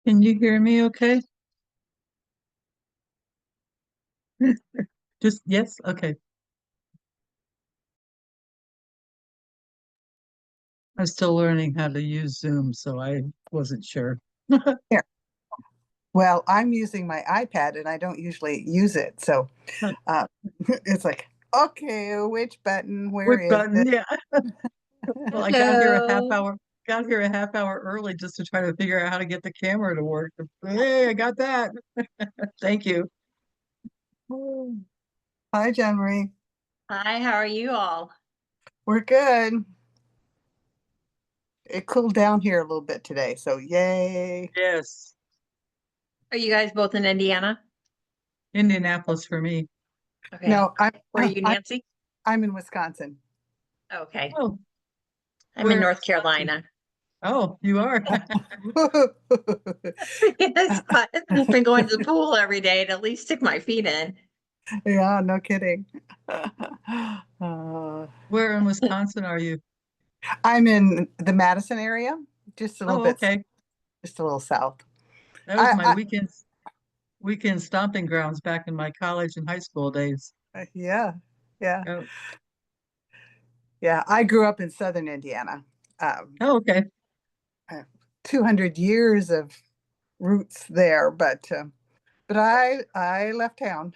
Can you hear me okay? Just yes? Okay. I'm still learning how to use Zoom, so I wasn't sure. Here. Well, I'm using my iPad and I don't usually use it. So uh, it's like, okay, which button? Where Which is button? it? Yeah. Well, I Hello. got here a half hour early just to try to figure out how to get the camera to work. Hey, I got that. Thank you. Hi, John Marie. Hi, how are you all? We're good. It cooled down here a little bit today, so yay. Yes. Are you guys both in Indiana? Indianapolis for me. Okay. No, I'm Where are you, I'm Nancy? I'm in Wisconsin. Okay. Oh, I'm in where in North Wisconsin? Carolina. Oh, you are. Yes, but I've been going to the pool every day to at least stick my feet in. Yeah, no kidding. Where in Wisconsin are you? I'm in the Madison area, just a little Oh, bit, okay. just a little south. That was I, my I weekend stomping grounds back in my college and high school days. yeah, yeah, Oh, yeah. I grew up in southern Indiana. Um, oh, okay. I have 200 years of roots there, but I left town.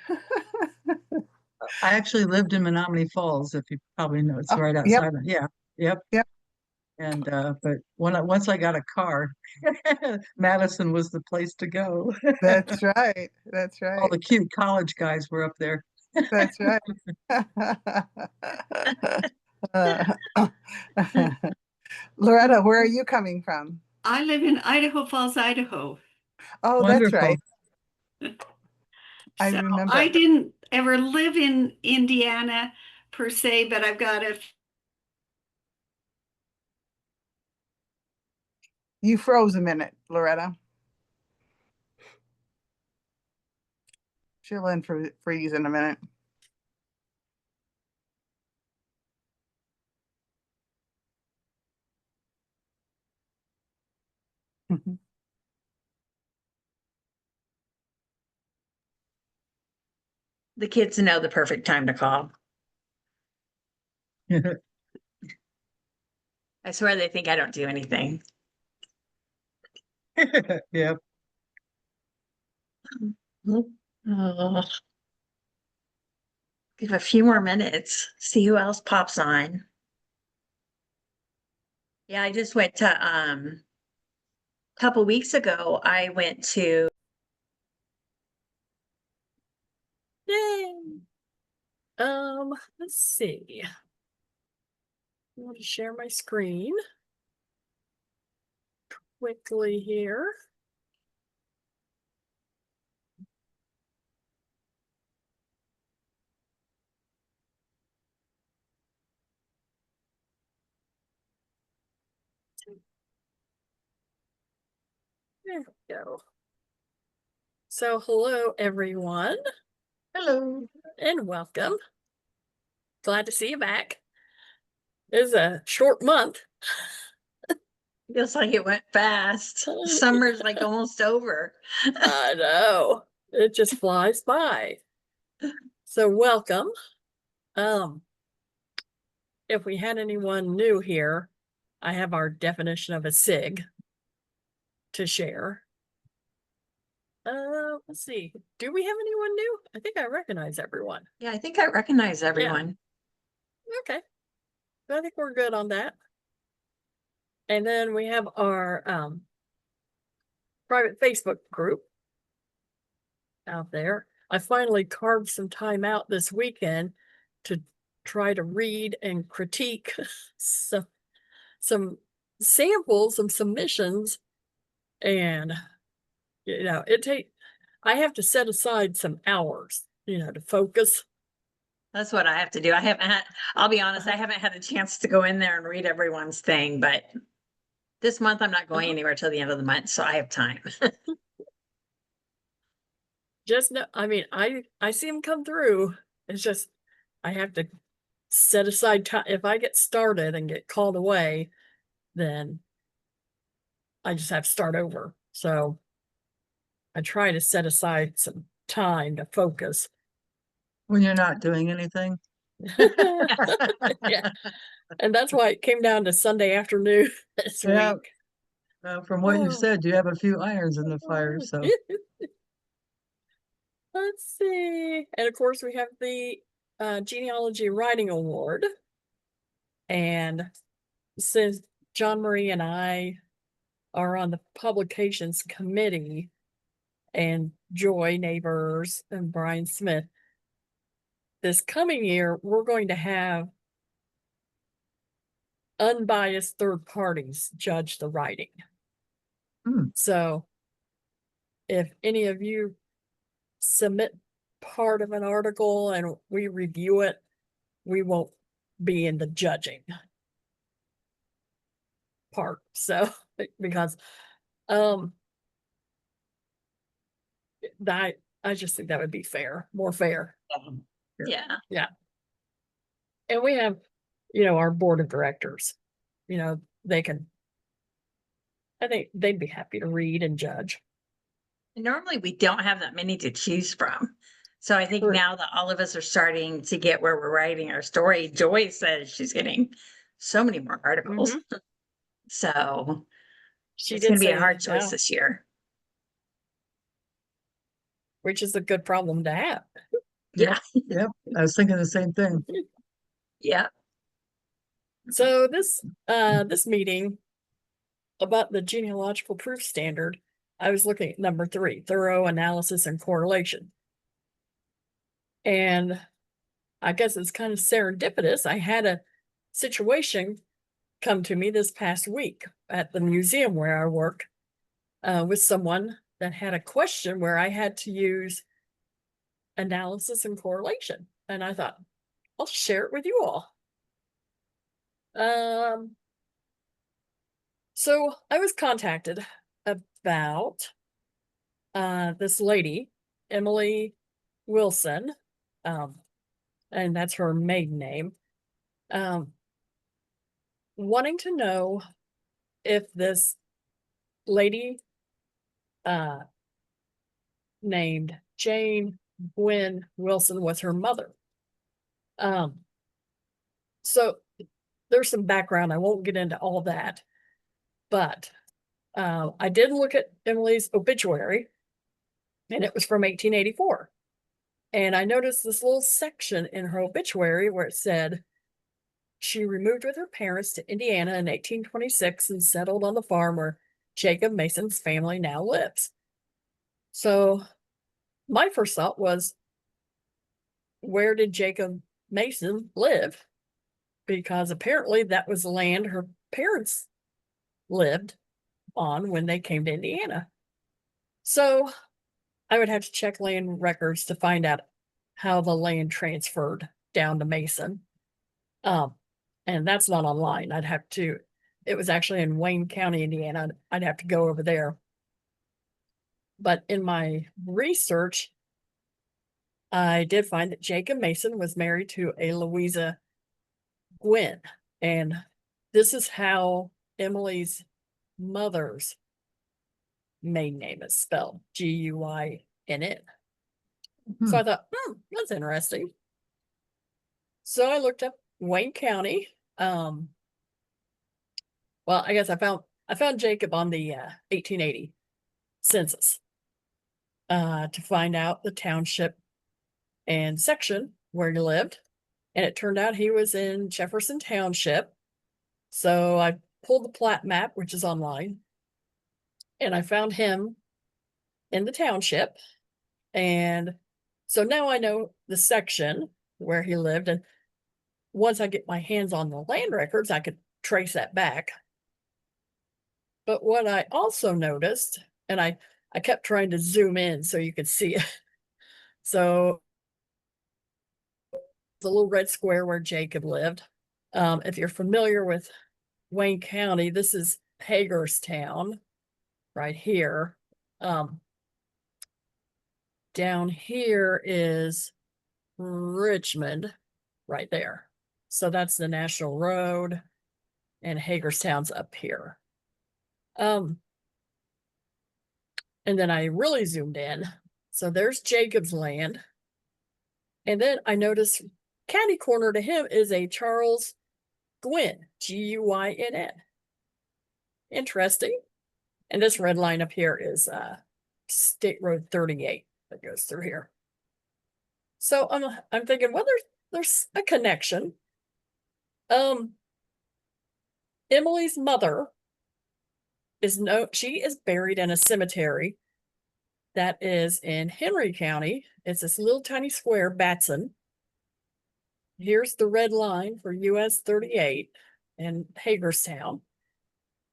I actually lived in Menominee Falls, if you probably know. It's Oh, right yep, outside of, yeah, yep. yep. And but once I got a car, Madison was the place to go. That's right. That's All right. the cute college guys were up there. That's right. Uh, Loretta, where are you coming from? I live in Idaho Falls, Idaho. Oh, that's Wonderful. right. I So I remember. didn't ever live in Indiana per se, but I've got a You froze a minute, Loretta. She'll freeze in a minute. The kids know the perfect time to call. I swear they think I don't do anything. Yep. Oh, give a few more minutes, see who else pops on. Yeah, I just went to a couple weeks ago, I went to Yay. Let's see. I want to share my screen quickly here. There we go. So hello, everyone, Hello. and welcome. Glad to see you back. It's a short month. feels like it went fast. Summer's like almost over. I know. It just flies by. So welcome. If we had anyone new here, I have our definition of a SIG to share. Let's see. Do we have anyone new? I think I recognize everyone. Yeah, I think I recognize everyone. Okay. I think we're good on that. And then we have our private Facebook group out there. I finally carved some time out this weekend to try to read and critique some samples, some submissions, and I have to set aside some hours, to focus. That's what I have to do. I'll be honest, I haven't had a chance to go in there and read everyone's thing, but this month I'm not going anywhere till the end of the month, so I have time. Just know, I see them come through. It's just, I have to set aside time. If I get started and get called away, then I just have to start over. So I try to set aside some time to focus. When you're not doing anything. Yeah. And that's why it came down to Sunday afternoon this Yeah. week. From what you've Oh. said, you have a few irons in the fire, so. Let's see. And of course, we have the Genealogy Writing Award. And since John Marie and I are on the publications committee, and Joy Neighbors and Brian Smith, this coming year, we're going to have unbiased third parties judge the writing. Hmm. So if any of you submit part of an article and we review it, we won't be in the judging part. So because that I just think that would be fair, more fair. Yeah. And we have, our board of directors, they can, I think they'd be happy to read and judge. Normally we don't have that many to choose from. So I think True. now that all of us are starting to get where we're writing our story, Joy says she's getting so many more articles. So She it's did going to be say, a hard choice yeah, this year. which is a good problem to have. Yeah. Yep, I was thinking the same thing. Yeah. So this meeting about the genealogical proof standard, I was looking at number 3, thorough analysis and correlation. And I guess it's kind of serendipitous. I had a situation come to me this past week at the museum where I work with someone that had a question where I had to use analysis and correlation. And I thought, I'll share it with you all. So I was contacted about this lady, Emily Wilson, and that's her maiden name, wanting to know if this lady named Jane Gwynn Wilson was her mother. So there's some background. I won't get into all that, but I did look at Emily's obituary, and it was from 1884. And I noticed this little section in her obituary where it said she removed with her parents to Indiana in 1826 and settled on the farm where Jacob Mason's family now lives. So my first thought was, where did Jacob Mason live? Because apparently that was the land her parents lived on when they came to Indiana. So I would have to check land records to find out how the land transferred down to Mason. And that's not online. It was actually in Wayne County, Indiana. I'd have to go over there. But in my research, I did find that Jacob Mason was married to a Louisa Gwynn. And this is how Emily's mother's maiden name is spelled, Guynn. So I thought, that's interesting. So I looked up Wayne County. Well, I guess I found Jacob on the 1880 census to find out the township and section where he lived. And it turned out he was in Jefferson Township. So I pulled the plat map, which is online, and I found him in the township. And so now I know the section where he lived. And once I get my hands on the land records, I could trace that back. But what I also noticed, and I kept trying to zoom in so you could see it. So the little red square where Jacob lived. If you're familiar with Wayne County, this is Hagerstown right here. Down here is Richmond right there. So that's the National Road, and Hagerstown's up here. And then I really zoomed in. So there's Jacob's land. And then I noticed catty corner to him is a Charles Gwynn, Guynn. Interesting. And this red line up here is State Road 38 that goes through here. So I'm thinking, well, there's a connection. Emily's mother she is buried in a cemetery that is in Henry County. It's this little tiny square, Batson. Here's the red line for US 38 in Hagerstown.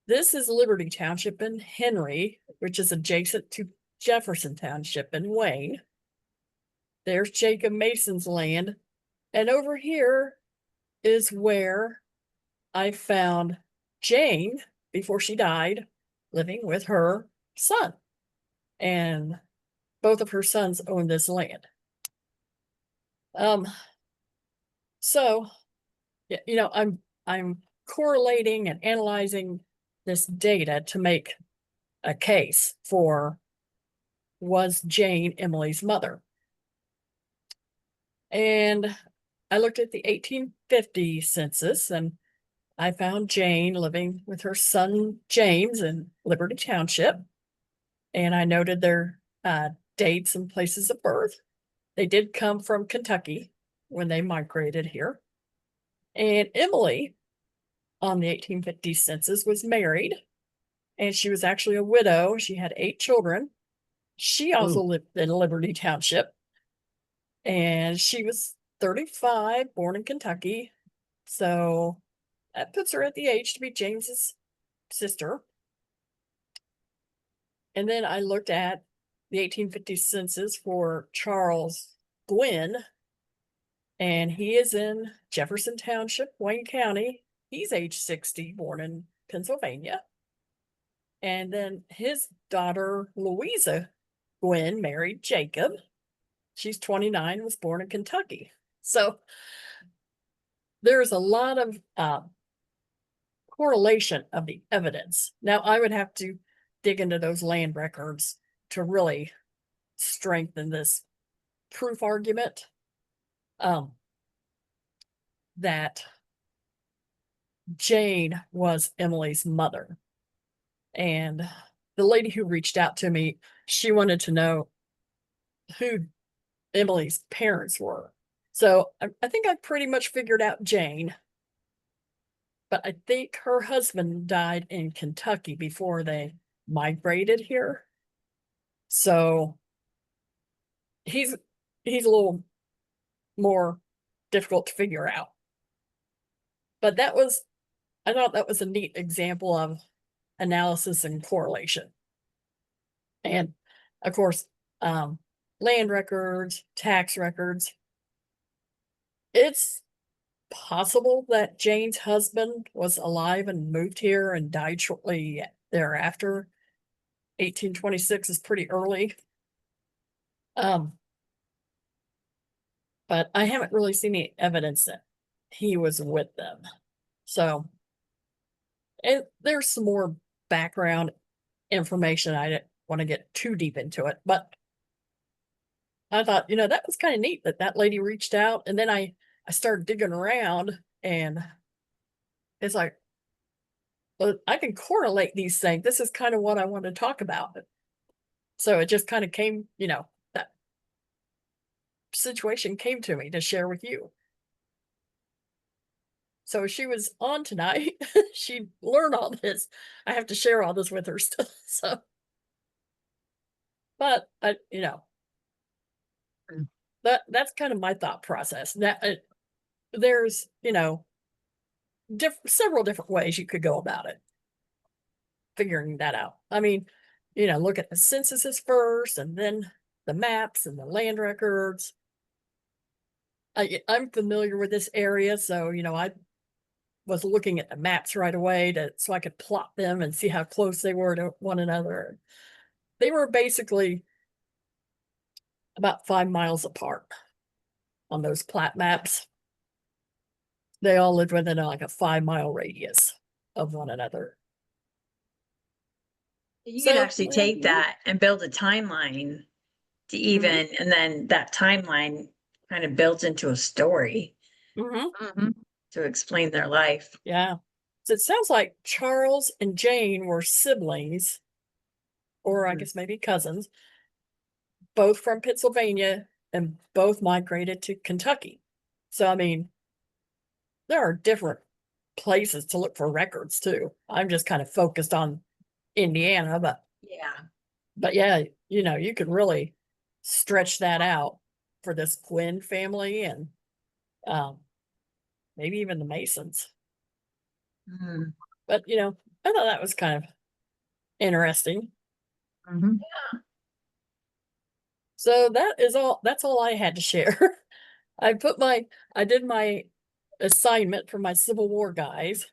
This is Liberty Township in Henry, which is adjacent to Jefferson Township in Wayne. There's Jacob Mason's land. And over here is where I found Jane, before she died, living with her son. And both of her sons own this land. So, you know, I'm correlating and analyzing this data to make a case for, was Jane Emily's mother? And I looked at the 1850 census and I found Jane living with her son James in Liberty Township. And I noted their dates and places of birth. They did come from Kentucky when they migrated here. And Emily, on the 1850 census, was married. And she was actually a widow. She had 8 children. She also lived in Liberty Township. And she was 35, born in Kentucky. So that puts her at the age to be James's sister. And then I looked at the 1850 census for Charles Gwynn, and he is in Jefferson Township, Wayne County. He's age 60, born in Pennsylvania. And then his daughter, Louisa Gwynn, married Jacob. She's 29, was born in Kentucky. So there's a lot of correlation of the evidence. Now, I would have to dig into those land records to really strengthen this proof argument that Jane was Emily's mother. And the lady who reached out to me, she wanted to know who Emily's parents were. So I think I pretty much figured out Jane. But I think her husband died in Kentucky before they migrated here. So he's a little more difficult to figure out. But I thought that was a neat example of analysis and correlation. And of course, land records, tax records. It's possible that Jane's husband was alive and moved here and died shortly thereafter. 1826 is pretty early. But I haven't really seen any evidence that he was with them. So, and there's some more background information. I didn't want to get too deep into it, but I thought, that was kind of neat that lady reached out. And then I started digging around, and it's like, well, I can correlate these things. This is kind of what I want to talk about. So it just kind of came, that situation came to me to share with you. So she was on tonight. She learned all this. I have to share all this with her still. So, but that's kind of my thought process. That there's several different ways you could go about it, figuring that out. I mean, look at the censuses first, and then the maps and the land records. I'm familiar with this area, so I was looking at the maps right away so I could plot them and see how close they were to one another. They were basically about 5 miles apart on those plat maps. They all lived within like a 5-mile radius of one another. You So, could actually well, take yeah. that and build a timeline to even, and then that timeline kind of builds into a story Mhm. Mhm. to explain their life. Yeah. So it sounds like Charles and Jane were siblings, or I Mhm. guess maybe cousins, both from Pennsylvania and both migrated to Kentucky. So, I mean, there are different places to look for records too. I'm just kind of focused on Indiana, Yeah. but yeah, you know, you could really stretch that out for this Quinn family and um, maybe even the Masons. Mhm. But you know, I thought that was kind of interesting. Mhm. So that's all I had to share. I did my assignment for my Civil War guys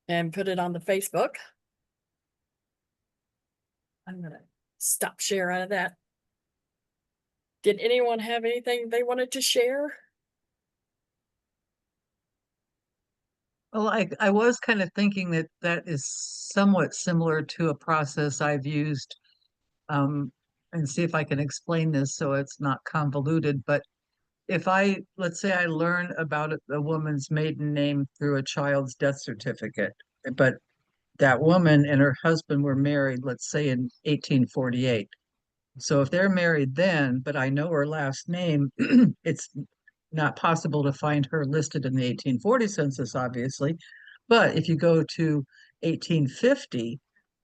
and put it on the Facebook. I'm gonna stop share out of that. Did anyone have anything they wanted to share? Well, I was kind of thinking that that is somewhat similar to a process I've used, um, and see if I can explain this so it's not convoluted. But if let's say I learn about a woman's maiden name through a child's death certificate, but that woman and her husband were married, let's say in 1848. So if they're married then, but I know her last name, it's not possible to find her listed in the 1840 census, obviously. But if you go to 1850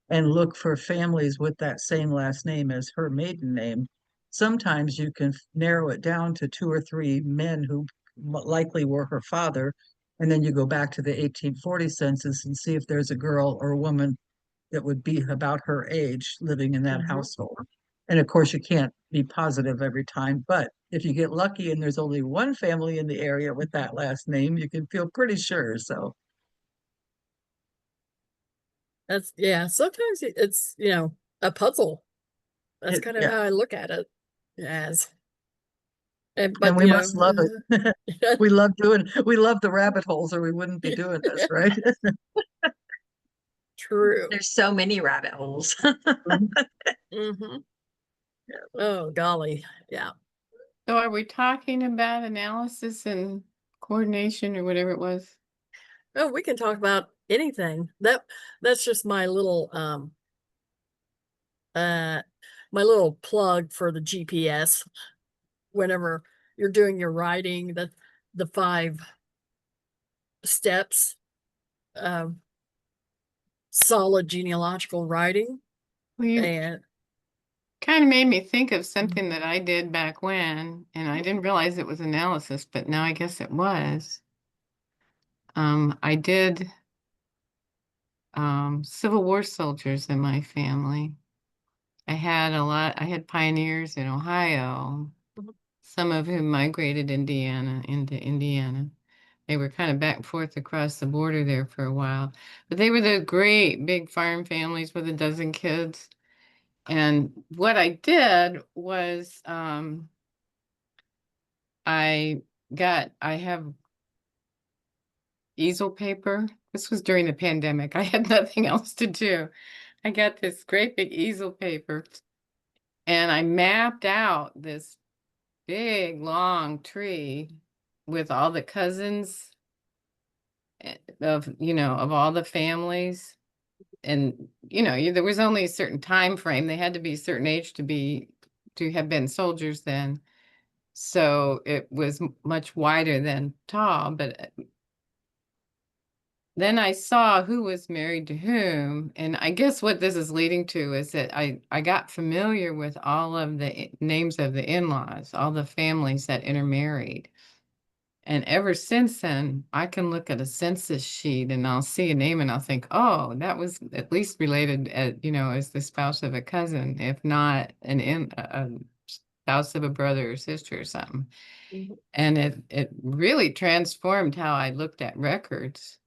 and look for families with that same last name as her maiden name, sometimes you can narrow it down to two or three men who likely were her father. And then you go back to the 1840 census and see if there's a girl or a woman that would be about her age living in that Mhm. household. And of course, you can't be positive every time, but if you get lucky and there's only one family in the area with that last name, you can feel pretty sure. So, That's yeah. Sometimes it's you know a puzzle. That's kind of yeah, how I look at it as. And and but we you must love know, it. We love the rabbit holes, or we wouldn't be doing this, right? true. There's so many rabbit holes. Hmm. Oh golly, yeah. So are we talking about analysis and coordination or whatever it was? Oh, we can talk about anything. That's just uh my little plug for the GPS. Whenever you're doing your writing, the 5 steps of solid genealogical writing. Well, you And kind of made me think of something that I did back when, and I didn't realize it was analysis, but now I guess it was. I did Civil War soldiers in my family. I had pioneers in Ohio, Mhm. some of whom migrated into Indiana. They were kind of back and forth across the border there for a while. But they were the great big farm families with a dozen kids. And what I did was I have easel paper. This was during the pandemic. I had nothing else to do. I got this great big easel paper and I mapped out this big long tree with all the cousins of all the families. And there was only a certain time frame. They had to be a certain age to have been soldiers then. So it was much wider than tall, but then I saw who was married to whom, and I guess what this is leading to is that I got familiar with all of the names of the in-laws, all the families that intermarried. And ever since then, I can look at a census sheet and I'll see a name and I'll think, oh, that was at least related, as the spouse of a cousin, if not a spouse of a brother or sister or something. Mhm. And it really transformed how I looked at records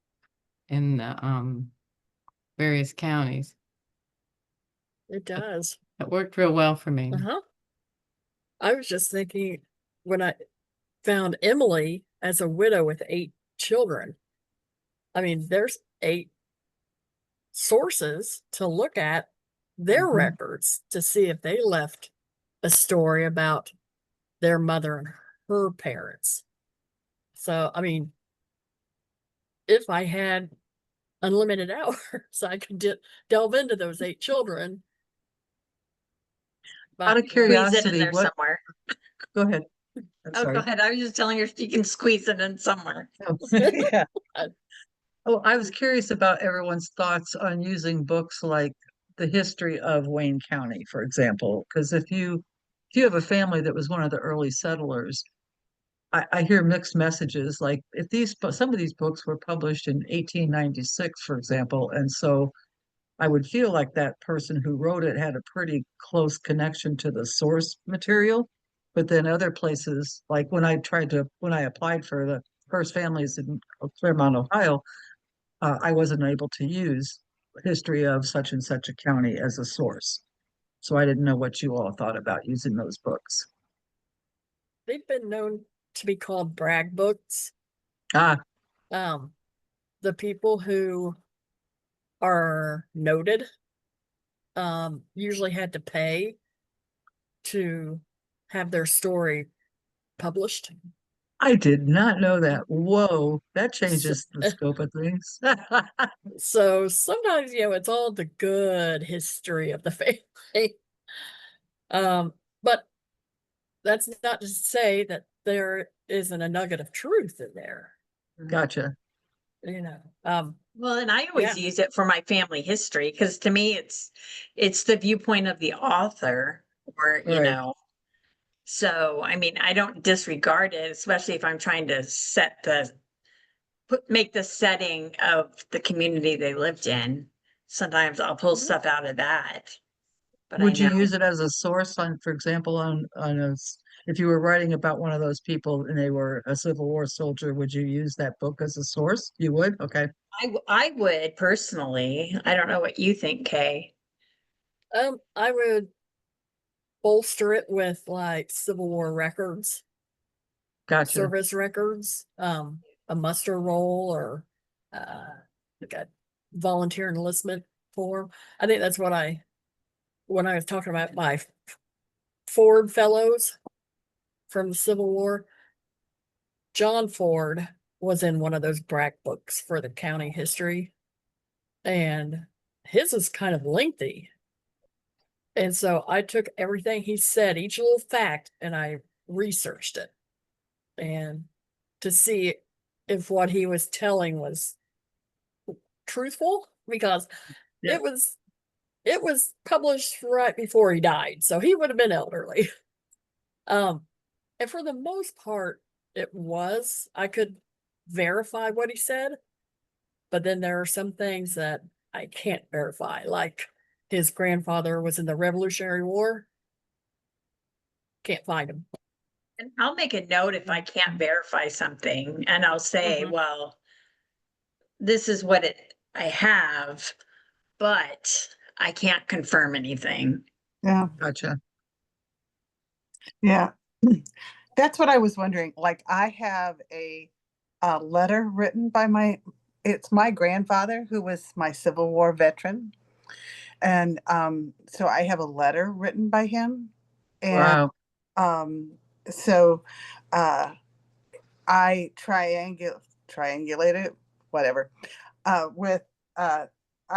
in the various counties. It does. It worked real well for me. Uh-huh. I was just thinking when I found Emily as a widow with 8 children. I mean, there's 8 sources to look at their Mhm. records to see if they left a story about their mother and her parents. So, I mean, if I had unlimited hours, I could delve into those 8 children. Out But of yeah, Squeeze it in curiosity, there what, somewhere. go ahead. I'm Oh, sorry. go ahead. I was just telling her you can squeeze it in somewhere. Oh, yeah. Uh, Oh, I was curious about everyone's thoughts on using books like The History of Wayne County, for example, because if you have a family that was one of the early settlers, I hear mixed messages. Like if some of these books were published in 1896, for example, and so I would feel like that person who wrote it had a pretty close connection to the source material. But then other places, like when I applied for the first families in Claremont, Ohio, I wasn't able to use history of such and such a county as a source. So I didn't know what you all thought about using those books. they've been known to be called brag books. Ah, Um, the people who are noted usually had to pay to have their story published. I did not know that. Whoa, that So, changes the scope of things. so sometimes, it's all the good history of the family. But that's not to say that there isn't a nugget of truth in there, Gotcha. you know. Um, Well, and I always Yeah. use it for my family history because to me it's the viewpoint of the author or Right. so I mean I don't disregard it, especially if I'm trying to make the setting of the community they lived in. Sometimes I'll pull stuff out of that. But I Would you know use it as a source on, for example, if you were writing about one of those people and they were a Civil War soldier, would you use that book as a source? You would? Okay. I would personally. I don't know what you think, Kay. I would bolster it with like Civil War records, Gotcha. service records, a muster roll or like a volunteer enlistment form. I think that's when I was talking about my Ford fellows from the Civil War. John Ford was in one of those brag books for the county history, and his is kind of lengthy. And so I took everything he said, each little fact, and I researched it and to see if what he was telling was truthful because Yeah. it was published right before he died, so he would have been elderly. And for the most part, I could verify what he said, but then there are some things that I can't verify, like his grandfather was in the Revolutionary War. Can't find him. And I'll make a note if I can't verify something and I'll say, Mhm. well, this is what I have, but I can't confirm anything. Yeah. Gotcha. Yeah. That's what I was wondering. Like I have a letter written by it's my grandfather who was my Civil War veteran. And so I have a letter written by him. And Wow. so I triangulated, whatever, with I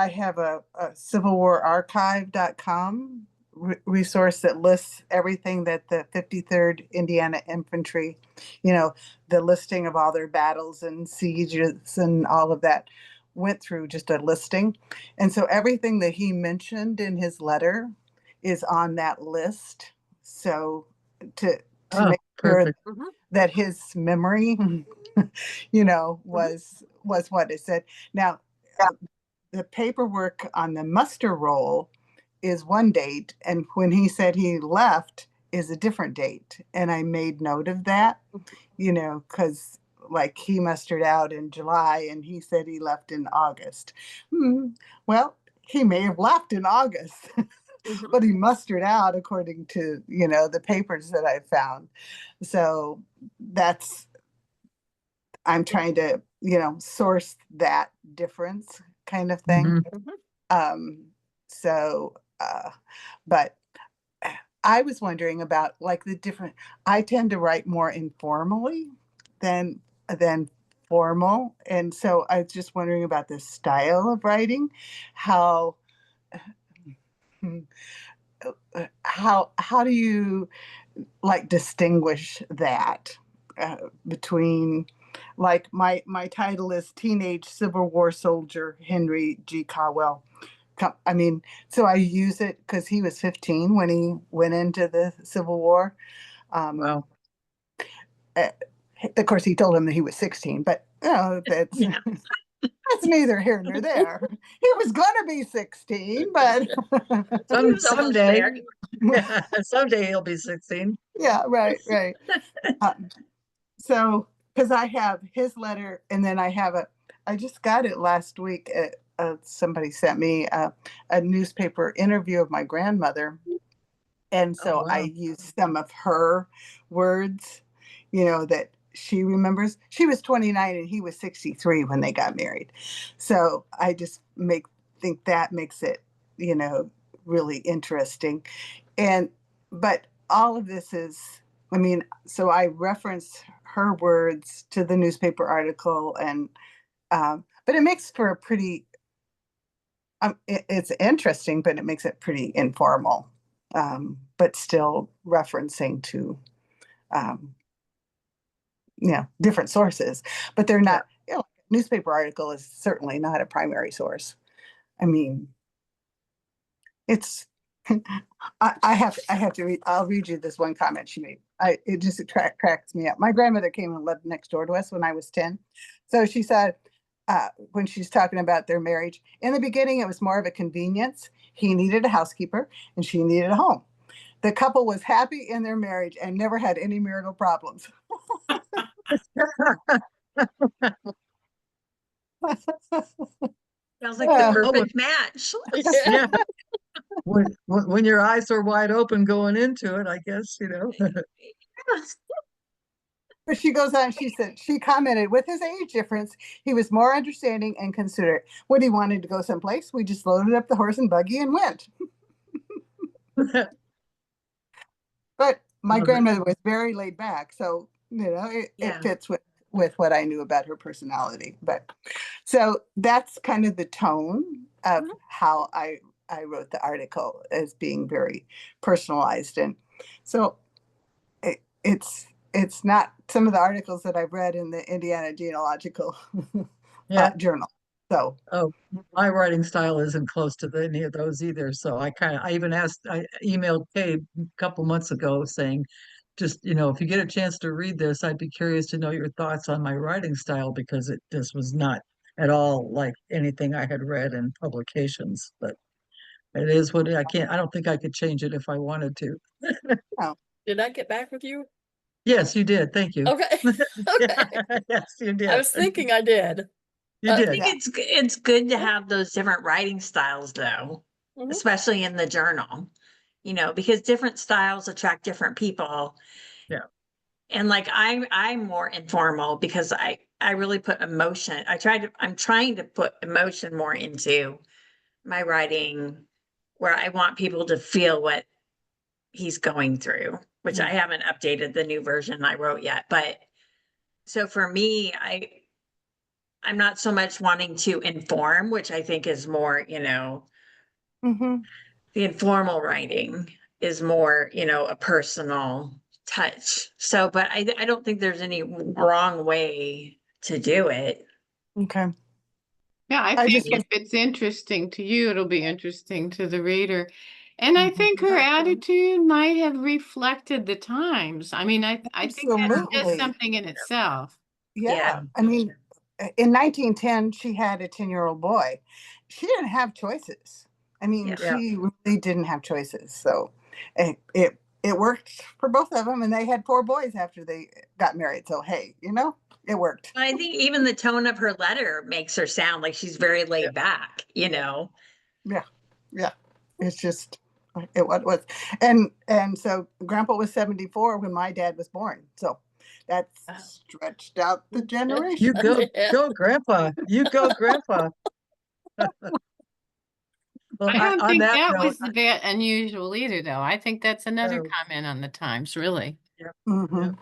have a civilwararchive.com resource that lists everything that the 53rd Indiana Infantry, the listing of all their battles and sieges and all of that went through, just a listing. And so everything that he mentioned in his letter is on that list. So to Oh, make sure perfect. that his memory, was what it said. Now, the paperwork on the muster roll is one date, and when he said he left is a different date. And I made note of that, because like he mustered out in July and he said he left in August. Well, he may have left in August. Mhm. But he mustered out according to the papers that I found. So I'm trying to source that difference kind of thing. Mhm. So, but I was wondering about like the different, I tend to write more informally than formal. And so I was just wondering about the style of writing, how, how do you like distinguish that between like my title is Teenage Civil War Soldier Henry G. Caldwell. I mean, so I use it because he was 15 when he went into the Civil War. Wow. Of course, he told him that he was 16, but you know, that's Yeah. that's neither here nor there. He was gonna be 16, but He was almost Someday, there. yeah, someday he'll be 16. yeah, right. So, because I have his letter, and then I just got it last week. Somebody sent me a newspaper interview of my grandmother. And Oh, so I wow. used some of her words, that she remembers. She was 29 and he was 63 when they got married. So I just think that makes it, really interesting. But all of this is, I mean, so I reference her words to the newspaper article but it makes for a pretty, it's interesting, but it makes it pretty informal, but still referencing to, um, different sources. But they're not, newspaper article is certainly not a primary source. I mean, it's, I have to read, I'll read you this one comment she made. It just cracks me up. My grandmother came and lived next door to us when I was 10. So she said, when she's talking about their marriage, in the beginning, it was more of a convenience. He needed a housekeeper and she needed a home. The couple was happy in their marriage and never had any marital problems. Sounds like the Yeah. perfect match. Yeah. When your eyes are wide open going into it, I guess, But she goes on, she said, she commented, with his age difference, he was more understanding and considerate. When he wanted to go someplace, we just loaded up the horse and buggy and went. But my grandmother was very laid back, so it Yeah. fits with what I knew about her personality. But so that's kind of the tone of how I wrote the article, as being very personalized. And so it's not some of the articles that I've read in the Indiana Genealogical Yeah. Journal. So Oh, my writing style isn't close to any of those either. So I emailed Kay a couple months ago saying, just, if you get a chance to read this, I'd be curious to know your thoughts on my writing style, because this was not at all like anything I had read in publications. But it is what I don't think I could change it if I wanted to. Did I get back with you? Yes, you did. Thank you. Okay. Okay. Yes, you I did. was thinking I did. You I did. think it's good to have those different writing styles though, Mhm. especially in the journal, because different styles attract different people. Yeah. And like I'm more informal because I really put emotion. I'm trying to put emotion more into my writing, where I want people to feel what he's going through, which I haven't updated the new version I wrote yet. But so for me, I'm not so much wanting to inform, which I think is more, Mm-hmm. the informal writing is more, a personal touch. So, but I don't think there's any wrong way to do it. Okay. Yeah, I I think just if it's interesting to you, it'll be interesting to the reader. And I think her attitude might have reflected the times. I mean, I think that's just Absolutely. something in itself. Yeah. I mean, in 1910, she had a 10-year-old boy. She didn't have choices. I mean, Yeah. she really didn't have choices. So it worked for both of them, and they had 4 boys after they got married. So hey, it worked. I think even the tone of her letter makes her sound like she's very laid back, Yeah. Yeah. It's just what was. And so Grandpa was 74 when my dad was born. So that's stretched out the generation. You go, Yeah. go, Grandpa. You go, Grandpa. Well, I don't on think that that note, was that unusual either, though. I think that's another Oh. comment on the times, really. Mhm.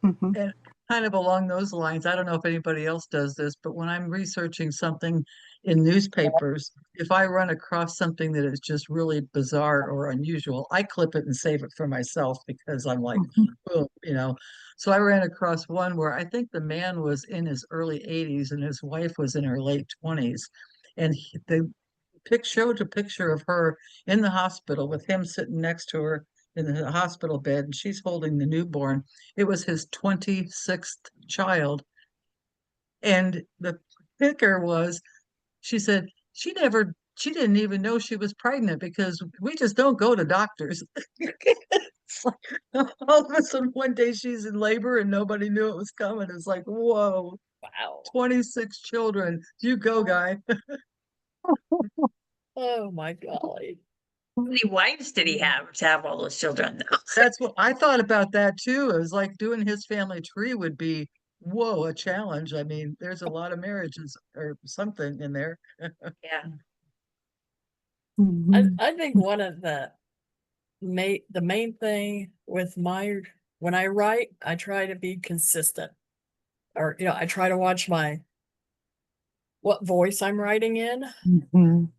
Mhm. and kind of along those lines, I don't know if anybody else does this, but when I'm researching something in newspapers, if I run across something that is just really bizarre or unusual, I clip it and save it for myself because I'm like, Mhm. oh, you know. So I ran across one where I think the man was in his early 80s and his wife was in her late 20s. And the showed a picture of her in the hospital with him sitting next to her in the hospital bed, and she's holding the newborn. It was his 26th child. And the kicker was, she said she didn't even know she was pregnant because we just don't go to doctors. It's like, all of a sudden one day she's in labor and nobody knew it was coming. It's like, whoa, Wow. 26 children. You go, guy. Oh my golly. How many wives did he have to have all those children though? That's what I thought about that too. It was like doing his family tree would be, whoa, a challenge. I mean, there's a lot of marriages or something in there. Yeah. Mhm. I think one of the main thing with when I write, I try to be consistent. Or, I try to watch what voice I'm writing in. Mhm.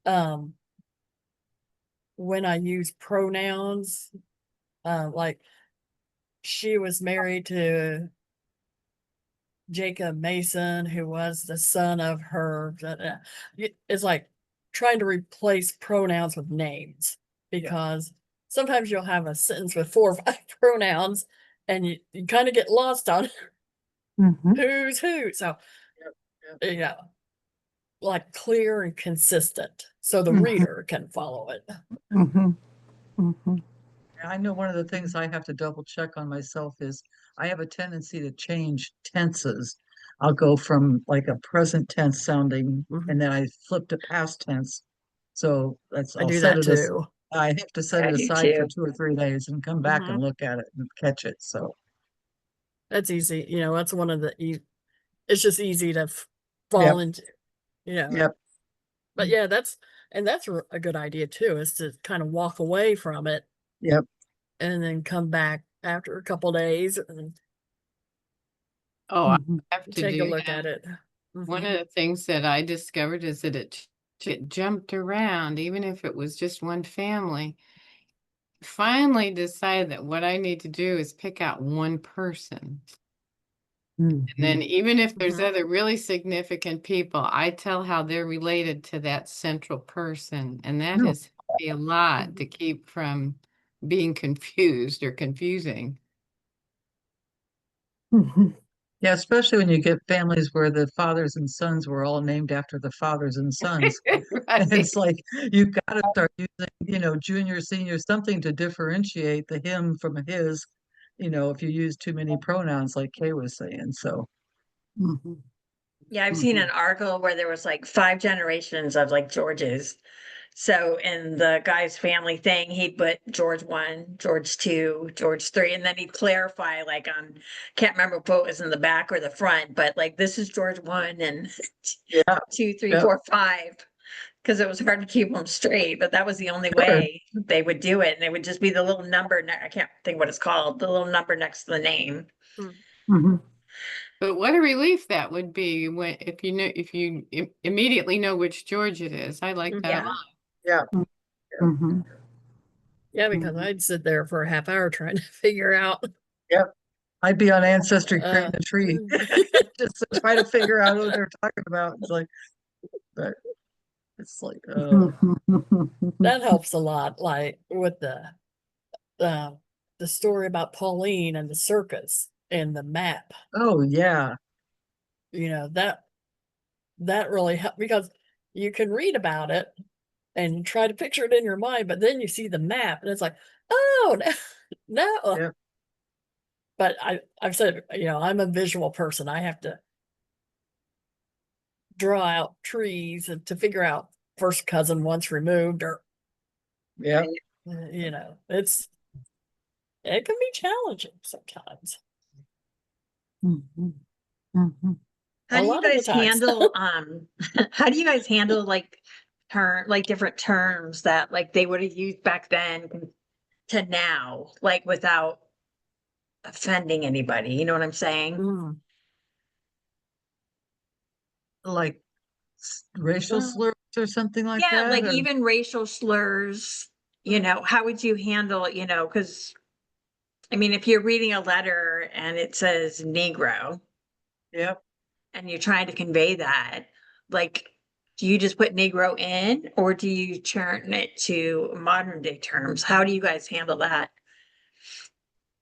When I use pronouns, like she was married to Jacob Mason, who was the son of her. It's like trying to replace pronouns with names because sometimes you'll have a sentence with 4 or 5 pronouns and you kind of get lost on Mhm. who's who. So, Yep, you know, like clear and consistent so the Mhm. reader can follow it. Mhm. Mhm. I know one of the things I have to double check on myself is I have a tendency to change tenses. I'll go from like a present tense sounding Mhm. and then I flip to past tense. So I I'll do set that it as too. I have to set I it do aside for too. 2 or 3 days and come back Mhm. and look at it and catch it. So That's easy. That's one of it's just easy to yep, fall into, you know. yep, But yeah, that's a good idea too, is to kind of walk away from it yep. and then come back after a couple days and Oh, I Mhm. have to take a do look that. at it. One Mhm. of the things that I discovered is that it jumped around, even if it was just one family. Finally decided that what I need to do is pick out one person. And then Mhm. even if there's Mhm. other really significant people, I tell how they're related to that central person. And that No. has helped me a lot to keep from being confused or confusing. Mhm. Yeah, especially when you get families where the fathers and sons were all named after the fathers and sons. And Right. it's like you got to start using, junior, senior, something to differentiate the him from a his, if you use too many pronouns like Kay was saying. So, Mhm. Yeah, I've seen Mhm. an article where there was like 5 generations of like Georges. So in the guy's family thing, he'd put George 1, George 2, George 3, and then he'd clarify like can't remember if it was in the back or the front, but like this is George 1 and yeah, 2, 3, yeah, 4, 5, because it was hard to keep them straight, but that was the only sure. way they would do it. And it would just be the little number, I can't think what it's called, the little number next to the name. Mhm. But what a relief that would be when if you immediately know which George it is. I like that a Yeah. lot. Yeah, Mhm. Yeah, because Mhm. I'd sit there for a half hour trying to figure out. yep. I'd be on Ancestry Uh, creating a tree just to try to figure out what they're talking about. It's like, but it's like, that helps a lot. Like with uh, the story about Pauline and the circus and the map. oh yeah, That really helped because you can read about it and try to picture it in your mind, but then you see the map and it's like, oh no, no. yeah, But I've said, I'm a visual person. I have to draw out trees and to figure out first cousin once removed or yeah. it can be challenging sometimes. Mhm. Mhm. How A do you lot of the guys times. handle how do you guys handle like like different terms that like they would have used back then to now, like without offending anybody. You know what I'm saying? Mm. Like racial Well, slurs or something like yeah, that? like or- even racial slurs, how would you handle, because I mean, if you're reading a letter and it says Negro Yep. and you're trying to convey that, like, do you just put Negro in or do you turn it to modern day terms? How do you guys handle that?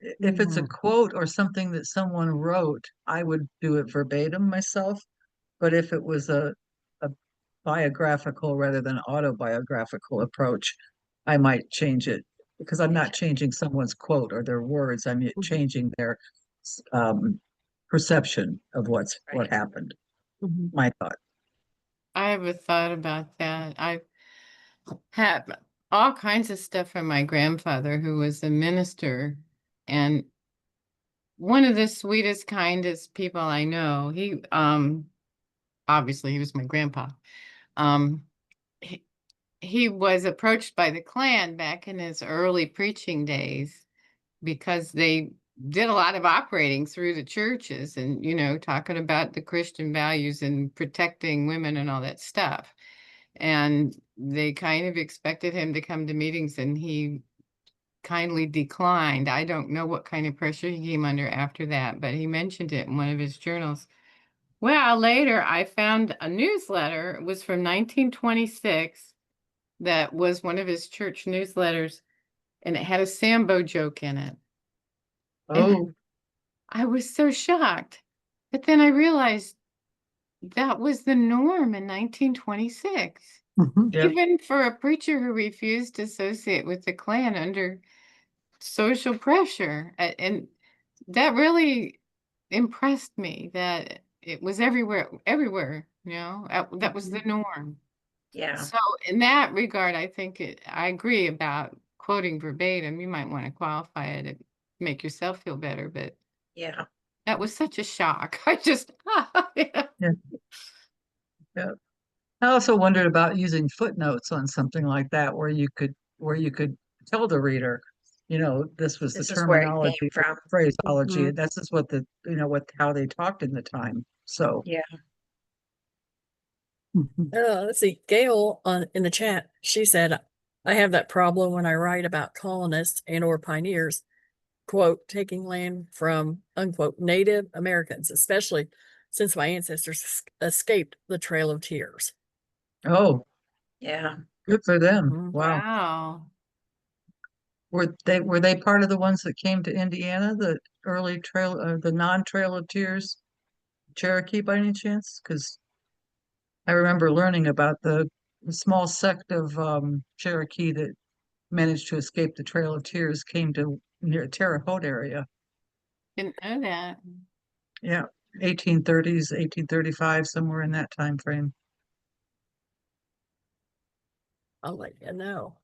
If it's a Mm. quote or something that someone wrote, I would do it verbatim myself. But if it was a biographical rather than autobiographical approach, I might change it because I'm not changing someone's quote or their words. I'm changing their um, perception of what Right. happened. Mhm. My thought. I have a thought about that. I have all kinds of stuff from my grandfather, who was a minister, and one of the sweetest, kindest people I know. He obviously he was my grandpa. Um he, he was approached by the Klan back in his early preaching days because they did a lot of operating through the churches and, talking about the Christian values and protecting women and all that stuff. And they kind of expected him to come to meetings, and he kindly declined. I don't know what kind of pressure he came under after that, but he mentioned it in one of his journals. Well, later I found a newsletter. It was from 1926. That was one of his church newsletters, and it had a Sambo joke in it. Oh, And I was so shocked. But then I realized that was the norm in 1926. yep. Even for a preacher who refused to associate with the Klan under social pressure. And that really impressed me that it was everywhere, that was the norm. Yeah. So in that regard, I think I agree about quoting verbatim. You might want to qualify it to make yourself feel better, but Yeah. that was such a shock. I just, yeah. Yeah. I also wondered about using footnotes on something like that, where you could tell the reader, this was the This is where it came terminology, from. phraseology. Mhm. This is what how they talked in the time. So, Yeah. Let's see. Gail in the chat, she said, I have that problem when I write about colonists and or pioneers, quote, taking land from, unquote, Native Americans, especially since my ancestors escaped the Trail of Tears. oh, Yeah. good for them. Mhm. Wow. Wow. Were they part of the ones that came to Indiana, the early trail, the non-Trail of Tears Cherokee by any chance? Because I remember learning about the small sect of Cherokee that managed to escape the Trail of Tears came to near Terre Haute area. Didn't know that. Yeah, 1830s, 1835, somewhere in that time frame. I'll let you know.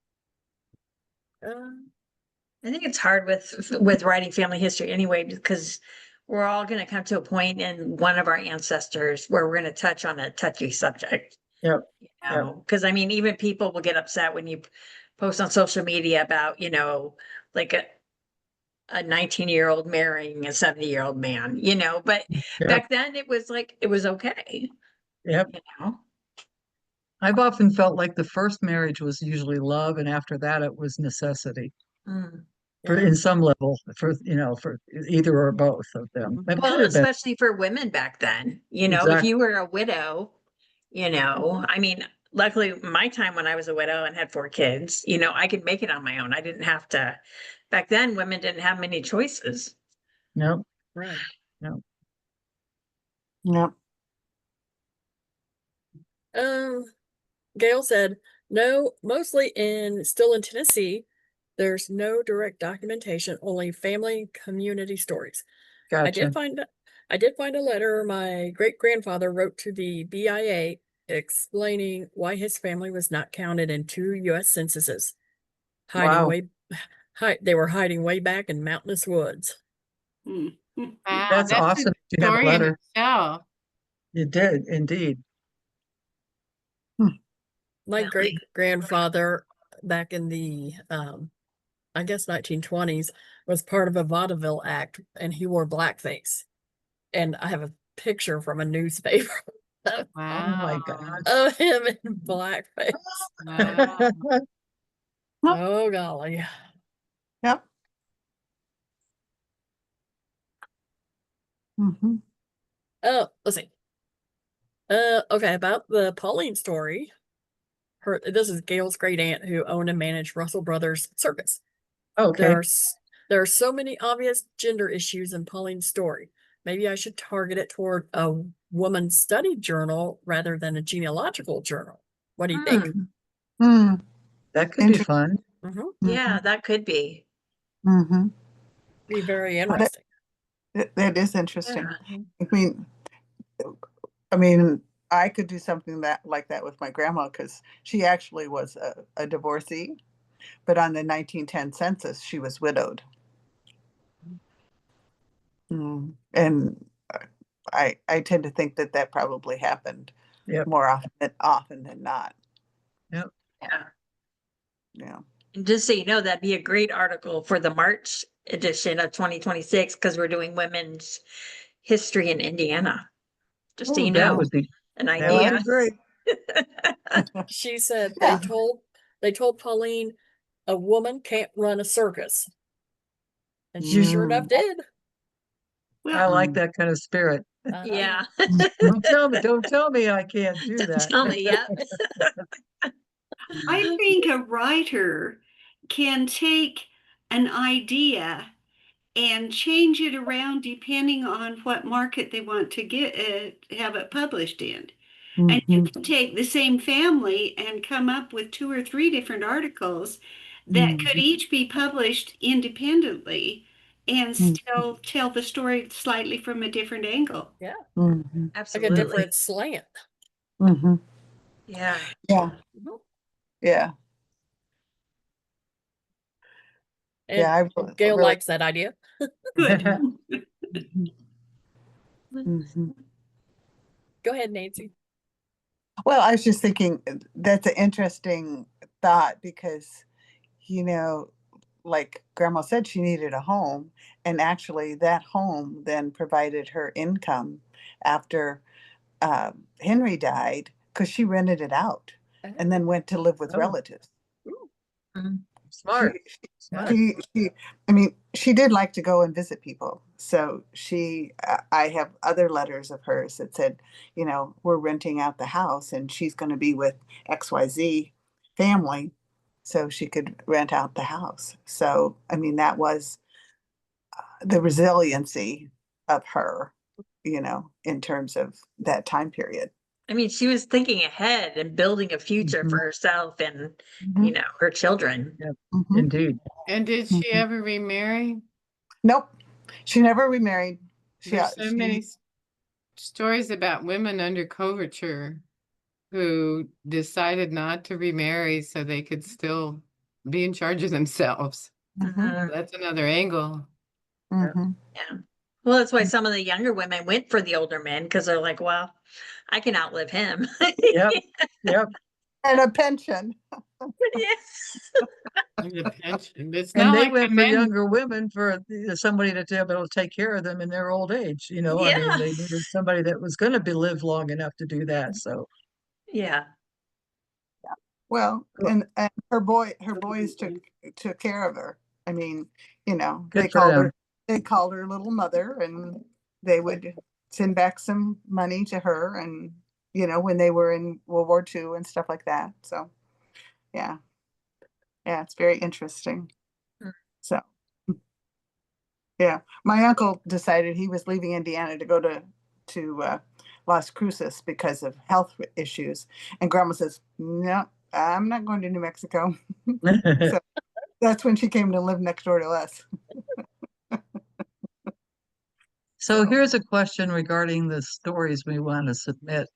I think it's hard with writing family history anyway, because we're all going to come to a point in one of our ancestors where we're going to touch on a touchy subject. Yep. Because I mean, even people will get upset when you post on social media about, like a 19-year-old marrying a 70-year-old man, but Yep. back then it was like, it was okay, Yep. you know? I've often felt like the first marriage was usually love, and after that it was necessity. Mm, For yeah. in some level, for either or both of them. That could Well, have been especially for women back then, if exactly. you were a widow, I mean, luckily my time when I was a widow and had 4 kids, I could make it on my own. I didn't have to, back then women didn't have many choices. No, Right. no. Yep. Gail said, no, mostly still in Tennessee. There's no direct documentation, only family community stories. I Gotcha. did find a letter my great grandfather wrote to the BIA explaining why his family was not counted in 2 U.S. censuses. Wow. They were hiding way back in mountainous woods. Wow, That's that's a awesome. You have a story in letter. itself. You did indeed. Hmm. My Really? great grandfather back in the I guess 1920s was part of a vaudeville act, and he wore blackface. And I have a picture from a newspaper Oh my Wow. God. of him in blackface. Wow. Oh golly. Yep. Mm-hmm. Oh, let's see. Okay, about the Pauline story. This is Gail's great aunt who owned and managed Russell Brothers Circus. Okay. There are so many obvious gender issues in Pauline's story. Maybe I should target it toward a woman's study journal rather than a genealogical journal. What do you think? Mm. That could be Inter- fun. Mhm. Yeah, that could be. Mm-hmm. Be very interesting. That is interesting. Yeah. I mean, I could do something like that with my grandma because she actually was a divorcee, but on the 1910 census, she was widowed. And I tend to think that probably happened Yep. more often than not. Yep. Yeah. Yeah. And just so you know, that'd be a great article for the March edition of 2026 because we're doing women's history in Indiana. Just so Oh, you that know, would be an that would idea. be great. She said Yeah. they told Pauline a woman can't run a circus. And she sure enough did. I like Mm. that kind of spirit. Yeah. Don't tell me I can't do Don't that. tell me, yeah. I think a writer can take an idea and change it around depending on what market they want to have it published in. And you Mhm. can take the same family and come up with 2 or 3 different articles that could Mhm. each be published independently and Mhm. still tell the story slightly from a different angle. Yeah. Mhm. Like a Absolutely. different slant. Mhm. Yeah. Yeah. Mhm. Yeah. And Yeah. I Gail really. likes that idea. Good. Mhm. Mhm. Go ahead, Nancy. Well, I was just thinking that's an interesting thought because, you know, like Grandma said, she needed a home, and actually, that home then provided her income after Henry died because she rented it out and then went to live with Oh. relatives. Smart. Yeah. I mean, she did like to go and visit people. So I have other letters of hers that said, we're renting out the house and she's going to be with XYZ family. So she could rent out the house. So, I mean, that was the resiliency of her, in terms of that time period. I mean, she was thinking ahead and building a future for Mhm. herself and, Mhm. her children. Mhm. Indeed. And did she Mhm. ever remarry? Nope. She never remarried. There's so many stories about women under coverture who decided not to remarry so they could still be in charge of themselves. Mhm. That's another angle. Mhm. Yeah. Well, that's why some of the younger women went for the older men because they're like, well, I can outlive him. Yep. Yep. And a pension. Yes. And the pension. It's And not they like the went for men. younger women for somebody to be able to take care of them in their old age. I mean, Yeah. they needed somebody that was going to be live long enough to do that. So, Yeah. Well, Cool. and her boys took care of her. I mean, good they for them. called her little mother, and they would send back some money to her, and when they were in World War II and stuff like that. So, yeah, it's very interesting. Mm. So, yeah, my uncle decided he was leaving Indiana to go to Las Cruces because of health issues, and Grandma says, "No, I'm not going to New Mexico." So that's when she came to live next door to us. So here's a question regarding the stories we want to submit.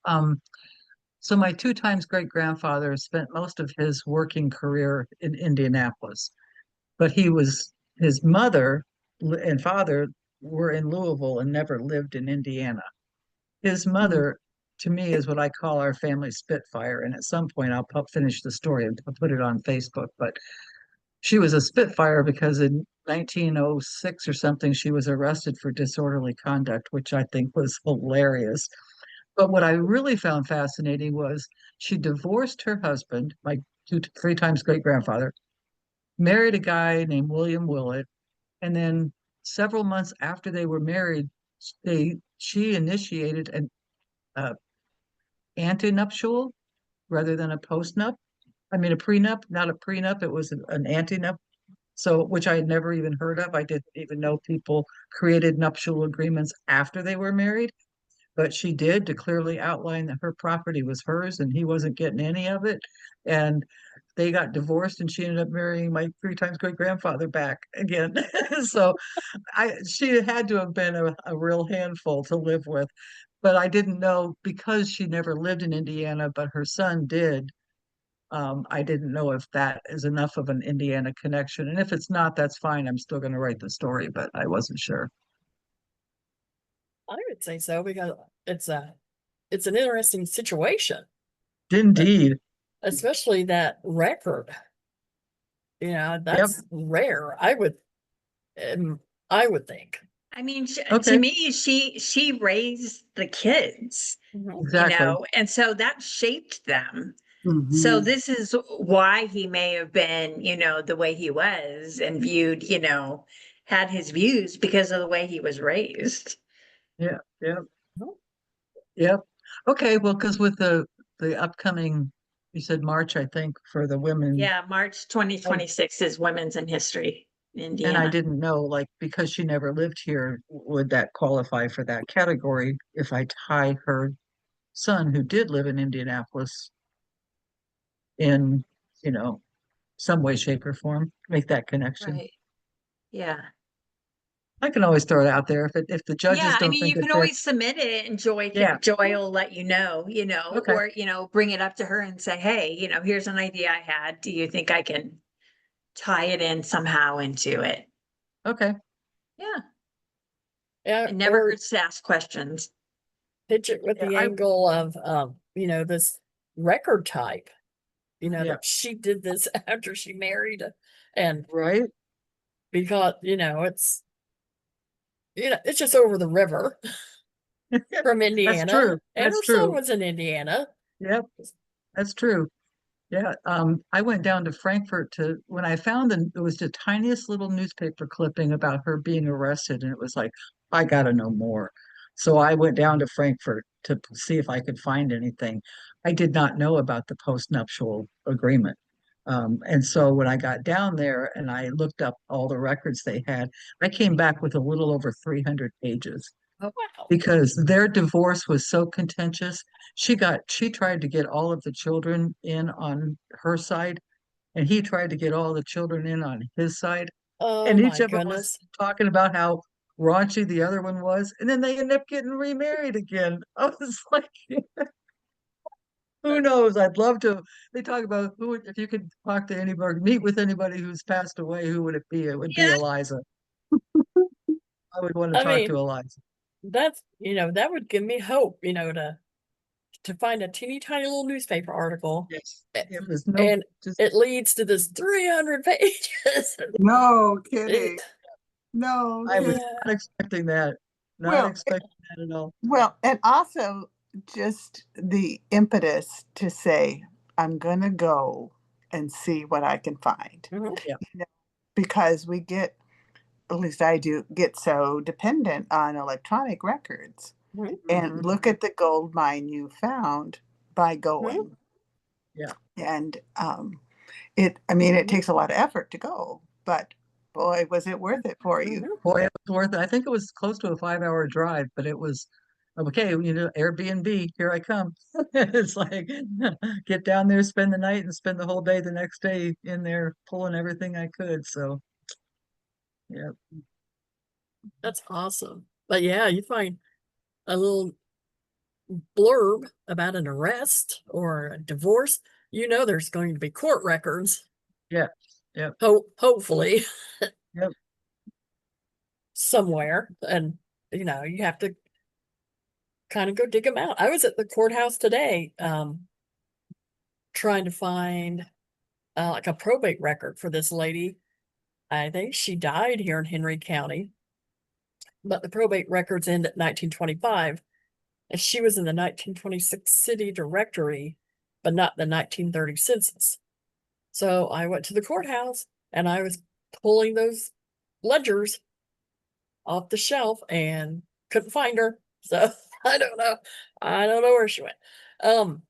So my 2 times great grandfather spent most of his working career in Indianapolis, but his mother and father were in Louisville and never lived in Indiana. His mother to me is what I call our family Spitfire. And at some point I'll finish the story and I'll put it on Facebook. But she was a Spitfire because in 1906 or something, she was arrested for disorderly conduct, which I think was hilarious. But what I really found fascinating was she divorced her husband, my three times great grandfather, married a guy named William Willett, and then several months after they were married, she initiated an antenuptial rather than a postnup. I mean, a prenup, not a prenup. It was an antenup. So, which I had never even heard of. I didn't even know people created nuptial agreements after they were married. But she did, to clearly outline that her property was hers and he wasn't getting any of it. And they got divorced and she ended up marrying my three times great grandfather back again. So she had to have been a real handful to live with. But I didn't know because she never lived in Indiana, but her son did. I didn't know if that is enough of an Indiana connection. And if it's not, that's fine. I'm still going to write the story, but I wasn't sure. I would say so because it's an interesting situation, Indeed. especially that record. You know, Yep. that's rare. I would think. I mean, to Okay. me, she raised the kids, Mhm. Exactly. and so that shaped them. So Mhm. this is why he may have been, the way he was and viewed, had his views because of the way he was raised. Yeah. Yeah. Oh. Yep. Okay. Well, because with the upcoming, you said March, I think, for the women. Yeah, March 2026 is Women's in History in And I Indiana. didn't know, like, because she never lived here, would that qualify for that category if I tie her son, who did live in Indianapolis, in, some way, shape, or form, make that connection. Right. Yeah. I can always throw it out there if the judges Yeah, I don't mean, think you it can fits. always submit it and Yeah. Joy will let you know, Okay. or, bring it up to her and say, hey, here's an idea I had. Do you think I can tie it in somehow into it? Okay. Yeah. Yeah, It never or hurts to ask questions. pitch it with Yeah, the angle of this record type. Yeah. That she did this after she married and Right. because it's just over the river from Indiana. That's true. And That's her son true. was in Indiana. Yep. That's true. Yeah. I went down to Frankfurt when I found it was the tiniest little newspaper clipping about her being arrested, and it was like, I gotta know more. So I went down to Frankfurt to see if I could find anything. I did not know about the postnuptial agreement. And so when I got down there and I looked up all the records they had, I came back with a little over 300 pages Oh, wow. because their divorce was so contentious. She tried to get all of the children in on her side, and he tried to get all the children in on his side. Oh, And each my of them was goodness. talking about how raunchy the other one was, and then they ended up getting remarried again. I was like, who knows? I'd love to. They talk about if you could talk to anybody, meet with anybody who's passed away, who would it be? It would be Yeah. Eliza. I would want to I talk mean, to Eliza. that's, that would give me hope, to find a teeny tiny little newspaper article. Yes. It was no, And just it leads to this 300 pages. No kidding. It- No I was kidding. yeah. not expecting that. Not Well, expecting that at all. Well, and also just the impetus to say, I'm going to go and see what I can find. Mhm. Because we get, at least I do, get so dependent on electronic records. Mhm. And Mhm. look at the gold mine you found by going. Yeah. And it takes a lot of effort to go, but boy, was it worth it for you. Mhm. Boy, it was worth it. I think it was close to a 5-hour drive, but it was okay. Airbnb, here I come. It's like get down there, spend the night, and spend the whole day the next day in there pulling everything I could. So, yeah. That's awesome. But yeah, you find a little blurb about an arrest or a divorce, there's going to be court records. Yeah. Yep. Hopefully Yep. somewhere. And you have to kind of go dig them out. I was at the courthouse today, trying to find like a probate record for this lady. I think she died here in Henry County, but the probate records end at 1925, and she was in the 1926 city directory, but not the 1930 census. So I went to the courthouse and I was pulling those ledgers off the shelf and couldn't find her. So I don't know. I don't know where she went.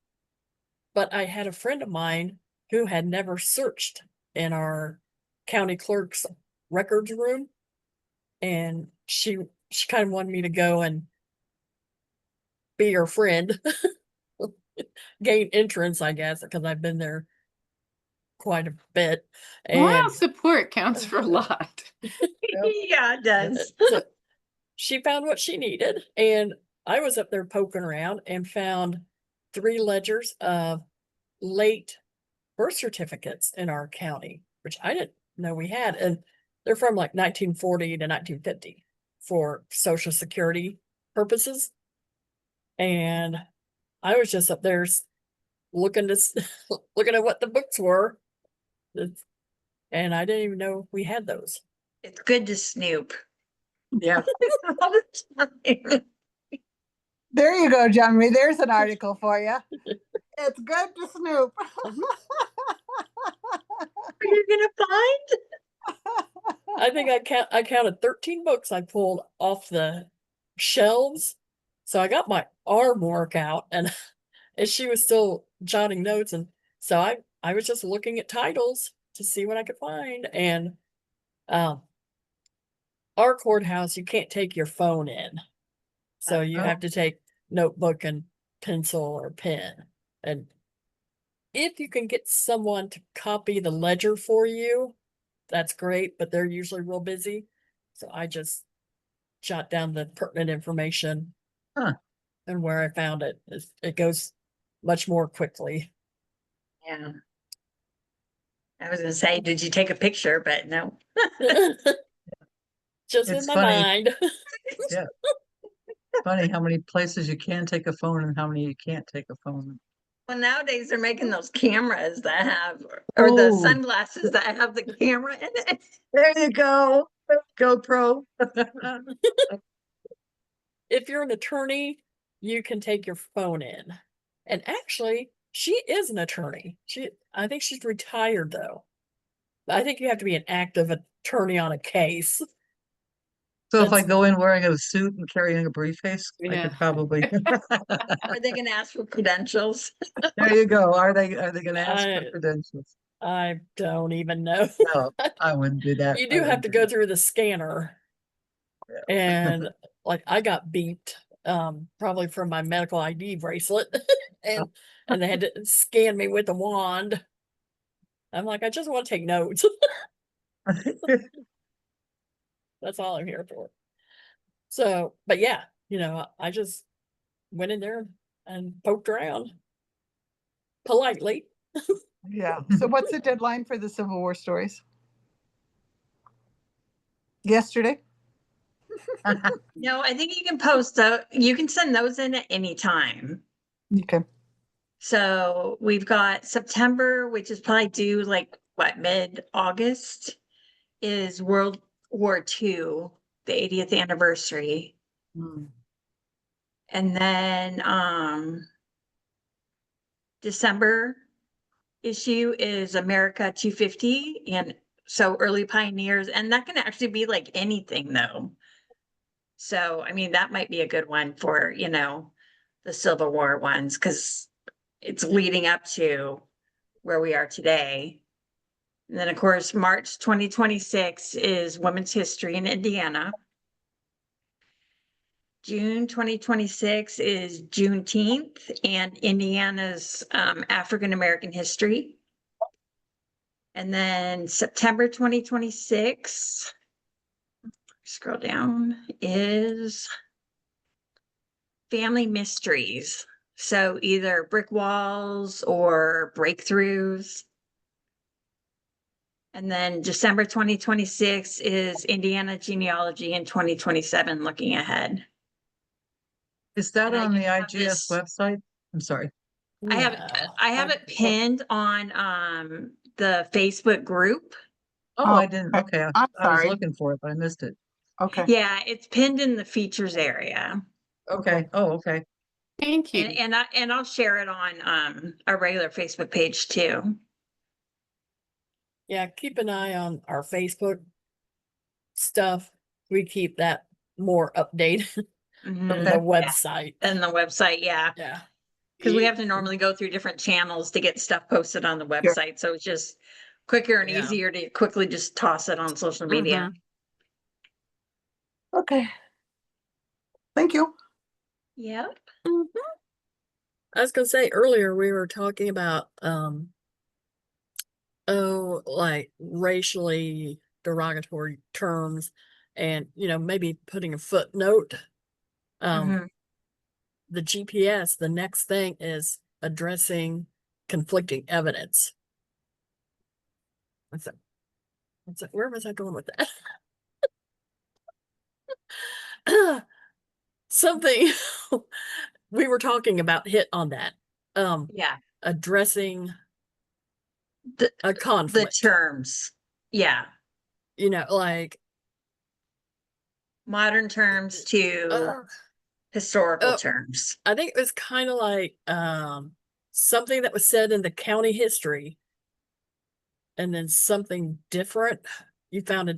But I had a friend of mine who had never searched in our county clerk's records room. And she kind of wanted me to go and be her friend, gain entrance, I guess, because I've been there quite a bit. Moral And support counts for a lot. Yeah, it does. so she found what she needed, and I was up there poking around and found 3 ledgers of late birth certificates in our county, which I didn't know we had. And they're from like 1940 to 1950 for Social Security purposes. And I was just up there looking looking at what the books were. And I didn't even know we had those. It's good to snoop. Yeah. All the time. There you go, John Marie. There's an article for you. It's good to snoop. What are you gonna find? I think I counted 13 books I pulled off the shelves. So I got my arm work out, and she was still jotting notes, and so I was just looking at titles to see what I could find. And our courthouse, you can't take your phone in, so you Oh. have to take notebook and pencil or pen. And if you can get someone to copy the ledger for you, that's great, but they're usually real busy. So I just jot down the pertinent information. Huh. And where I found it. It goes much more quickly. Yeah. I was gonna say, did you take a picture? But no. Just in It's my funny. mind. Yeah. Funny how many places you can take a phone and how many you can't take a phone. Well, nowadays they're making those cameras that have, or the Oh. sunglasses that have the camera in it. There you go. GoPro. If you're an attorney, you can take your phone in. And actually, she is an attorney. I think she's retired though. I think you have to be an active attorney on a case. So if I That's- go in wearing a suit and carrying a briefcase, I Yeah. could probably. Are they gonna ask for credentials? There you go. Are they gonna ask I- for credentials? I don't even know. No, I wouldn't do that. You I do have wouldn't to do go that. through the scanner. Yeah. And like I got beeped probably from my medical ID bracelet and they had to scan me with a wand. I'm like, I just want to take notes. That's all I'm here for. So, but yeah, I just went in there and poked around politely. Yeah. So what's the deadline for the Civil War stories? Yesterday? No, I think you can you can send those in at any time. Okay. So we've got September, which is probably due like what, mid-August, is World War II, the 80th anniversary. Hmm. And then December issue is America 250, and so early pioneers, and that can actually be like anything though. So I mean that might be a good one for the Civil War ones, because it's leading up to where we are today. And then of course March 2026 is Women's History in Indiana. June 2026 is Juneteenth and Indiana's African American history. And then September 2026, scroll down, is Family Mysteries. So either brick walls or breakthroughs. And then December 2026 is Indiana Genealogy, and 2027 looking ahead. Is that And I on the have IGS this- website? I'm sorry. I have it pinned on the Facebook group. Oh, I didn't. okay. Okay. I'm I was sorry. looking for it, but I missed it. Okay. Yeah, it's pinned in the features area. Okay. Oh, okay. Thank you. And I'll share it on our regular Facebook page too. Yeah, keep an eye on our Facebook stuff. We keep that more updated than Mhm. the Okay. website. And the website, yeah. Yeah. Because we have to normally go through different channels to get stuff posted on the website. So it's just quicker and Yeah. easier to quickly just toss it on social media. Okay. Thank you. Yep. Mhm. I was gonna say earlier we were talking about like racially derogatory terms and maybe putting a footnote. Mhm. The GPS, the next thing is addressing conflicting evidence. Where was I going with that? Something we were talking about hit on that. Yeah. Addressing The, a the conflict. terms. Yeah. Like Modern terms to historical terms. I think it was kind of like something that was said in the county history and then something different. You found a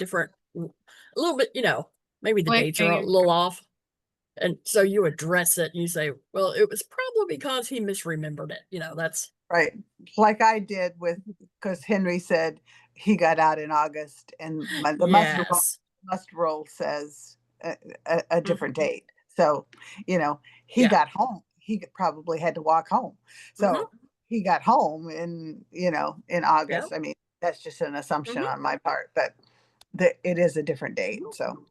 little bit, maybe the Like dates are a little off. And so you address it and you say, well, it was probably because he misremembered it. That's Right. Like I did with, because Henry said he got out in August and the yes. must roll says a different date. So, he Yeah. got home. He probably had to walk home. So he got home in August. I mean, that's just an assumption on my part, but it is a different date. So,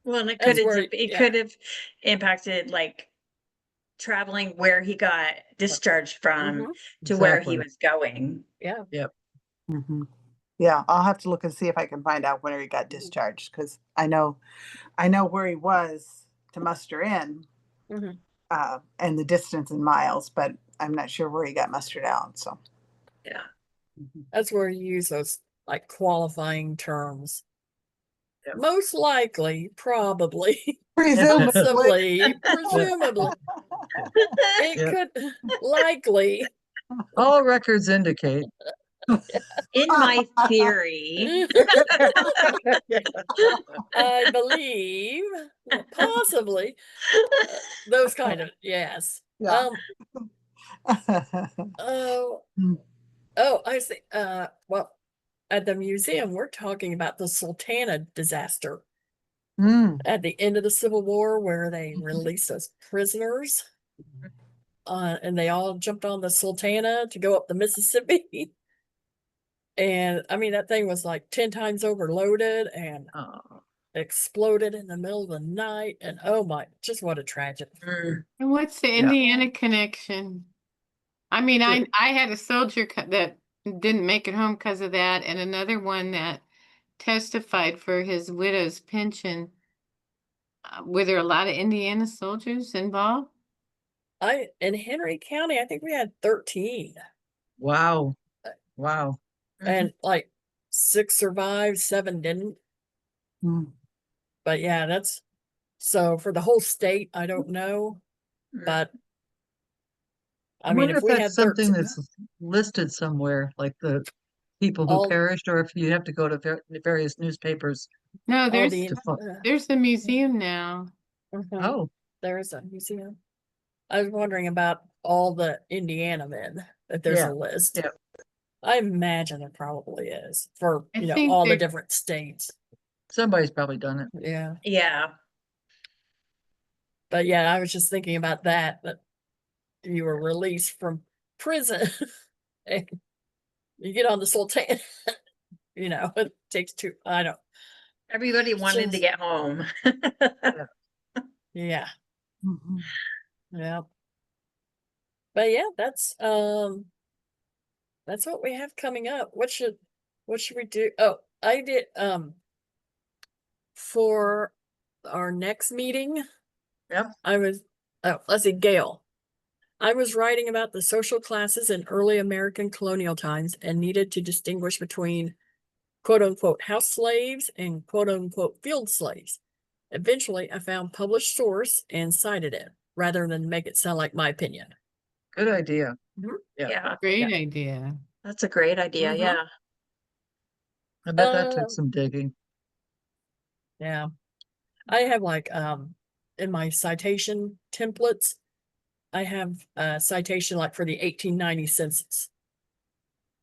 Well, and That's where- it yeah. could have impacted like traveling where he got discharged from to where he Exactly. was going. Yeah. yeah, I'll have to look and see if I can find out when he got discharged because I know where he was to muster in Mhm. and the distance in miles, but I'm not sure where he got mustered out. So, Yeah. That's where you use those like qualifying terms. Yep. Most likely, probably, presumably. presumably, it Yep. could likely. All records indicate. In my theory, I believe, possibly, those kind of yes. Yeah. Oh, I see. Well, at the museum, we're talking about the Sultana disaster at the end of the Civil War, where they released those prisoners, and they all jumped on the Sultana to go up the Mississippi. And I mean, that thing was like 10 times overloaded and Oh. exploded in the middle of the night. And oh my, just what a tragedy. And what's the Indiana connection? I mean, I had a soldier that didn't make it home because of that, and another one that testified for his widow's pension. Were there a lot of Indiana soldiers involved? In Henry County, I think we had 13. Wow. Wow. And like 6 survived, 7 didn't. But yeah, that's so for the whole state, I don't know. But I mean, wonder if if we that's had something 13, that's listed somewhere, like the people who all, perished, or if you have to go to various newspapers. No, all there's the, there's a museum now. Oh, there is a museum. I was wondering about all the Indiana men, if there's Yeah, a list. yeah. I imagine it probably is for, I think all the there- different states. somebody's probably done it. Yeah. yeah. But yeah, I was just thinking about that you were released from prison and you get on the Sultan, it takes I don't. Everybody wanted to get home. Yeah. Yeah. But yeah, that's what we have coming up. What should we do? Oh, I did for our next meeting. Yep. I was Oh, let's see, Gail. I was writing about the social classes in early American colonial times and needed to distinguish between quote unquote house slaves and quote unquote field slaves. Eventually, I found published source and cited it rather than make it sound like my opinion. Good idea. Yeah. Yeah, Great idea. that's a great idea. Mhm. Yeah. I bet that took Um, some digging. Yeah. I have like in my citation templates, I have a citation like for the 1890 census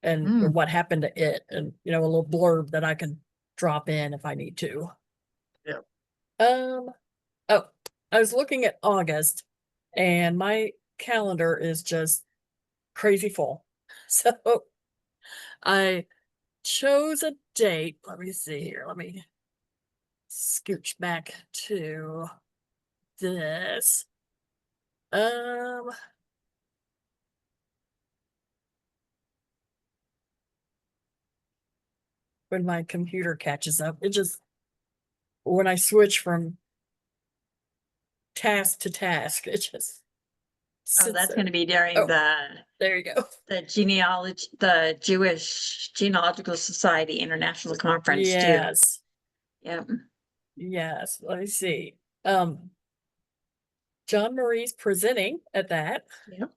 and Mm. what happened to it, and a little blurb that I can drop in if I need to. Yeah. Oh, I was looking at August and my calendar is just crazy full. So I chose a date. Let me see here. Let me scooch back to this. When my computer catches up, when I switch from task to task, it just Oh, sits that's there. going to be during Oh. There you go. the Jewish Genealogical Society International Conference too. Yes. Yep. Yes. Let me see. John Marie's presenting at that. Yep.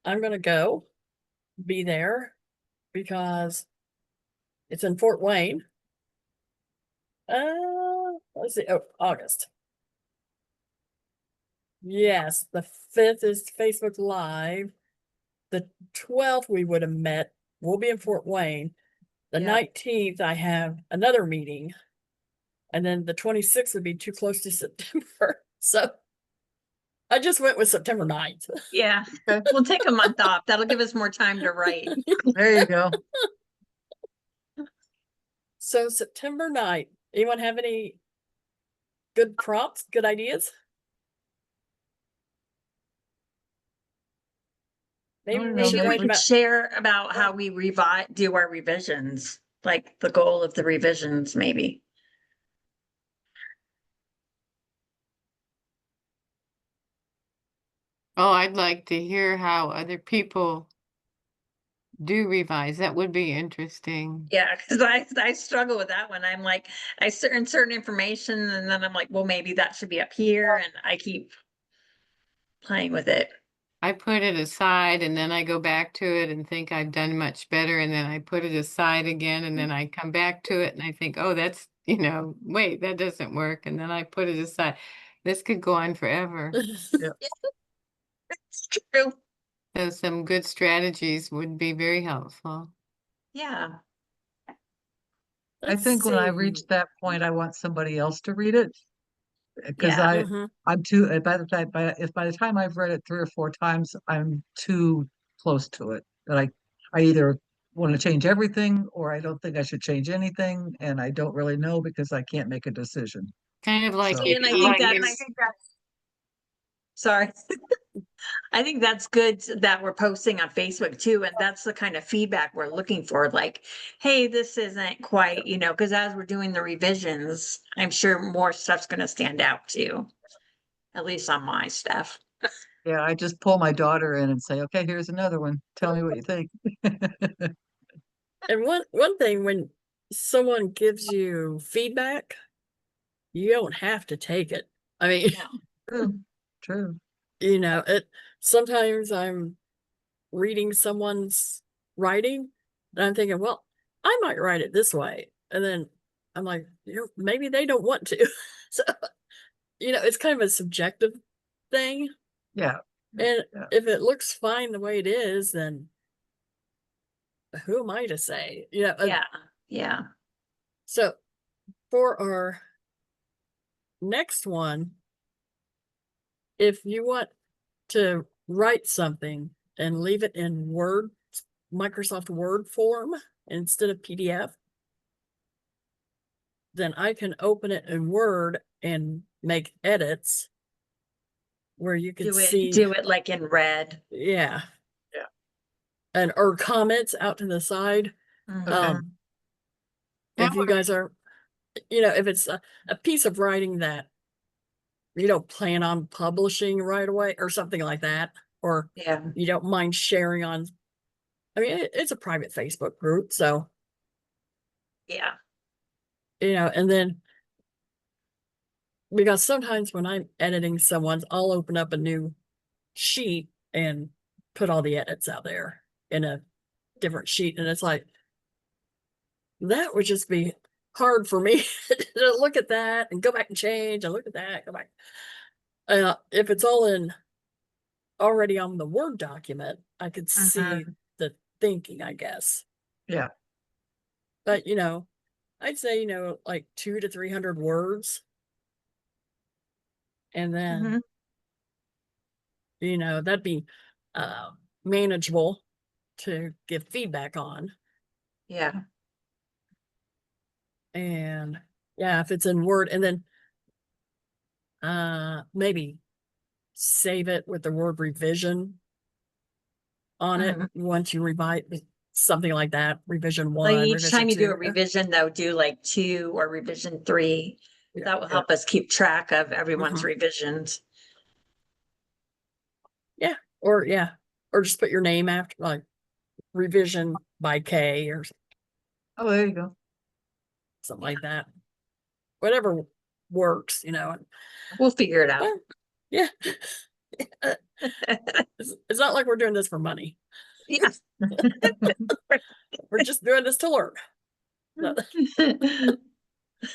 I'm gonna go be there because it's in Fort Wayne. Let's see. Oh, August. Yes, the 5th is Facebook Live. The 12th we would have met. We'll be in Fort Wayne. The Yep. 19th I have another meeting. And then the 26th would be too close to September. So I just went with September 9th. Yeah. We'll take a month off. That'll give us more time to write. There you go. So September 9th, anyone have any good prompts, good ideas? Maybe don't we know, should Maybe we write could about, share about how we do our revisions, like the goal of the revisions, maybe. Oh, I'd like to hear how other people do revise. That would be interesting. Yeah, because I struggle with that one. I'm like, I certain information, and then I'm like, well, maybe that should be up here, and I keep playing with it. I put it aside and then I go back to it and think I've done much better. And then I put it aside again and then I come back to it and I think, oh, that's, wait, that doesn't work. And then I put it aside. This could go on forever. It's true. So some good strategies would be very helpful. Yeah. I think when I reach that point, I want somebody else to read it. Because Yeah. I'm too, by the time I've read it 3 or 4 times, I'm too close to it. That I either want to change everything or I don't think I should change anything. And I don't really know because I can't make a decision. Kind of like So- And I think that's sorry. I think that's good that we're posting on Facebook too. And that's the kind of feedback we're looking for. Like, hey, this isn't quite, because as we're doing the revisions, I'm sure more stuff's going to stand out too, at least on my stuff. Yeah, I just pull my daughter in and say, okay, here's another one. Tell me what you think. And one thing, when someone gives you feedback, you don't have to take it. I mean, True. it sometimes I'm reading someone's writing and I'm thinking, well, I might write it this way. And then I'm like, maybe they don't want to. So, it's kind of a subjective thing. Yeah. And Yeah. if it looks fine the way it is, then who am I to say? Yeah. So for our next one, if you want to write something and leave it in Word, Microsoft Word form instead of PDF, then I can open it in Word and make edits where you can see. Do it like in red. Yeah. Yeah. Or comments out to the side. Okay. If you guys are, if it's a piece of writing that, you don't plan on publishing right away or something like that, or Yeah. you don't mind sharing on, I mean, it's a private Facebook group, so, Yeah. and then because sometimes when I'm editing someone's, I'll open up a new sheet and put all the edits out there in a different sheet. And it's like, that would just be hard for me to look at that and go back and change and look at that, go back. If it's all in already on the Word document, I could see the thinking, I guess. Yeah. But, I'd say, like 200 to 300 words. And then, that'd be manageable to give feedback on. Yeah. And yeah, if it's in Word, and then maybe save it with the word revision on it once you revise something like that. Revision 1. Like each revision time you do 2. a revision, though, do like 2 or revision 3. Yeah, That will help us keep track of everyone's Mhm. revisions. Or just put your name after, like, revision by K or Oh, there you go. something like that. Whatever works, We'll figure it out. Well, yeah. It's not like we're doing this for money. Yes. We're just doing this to learn. No.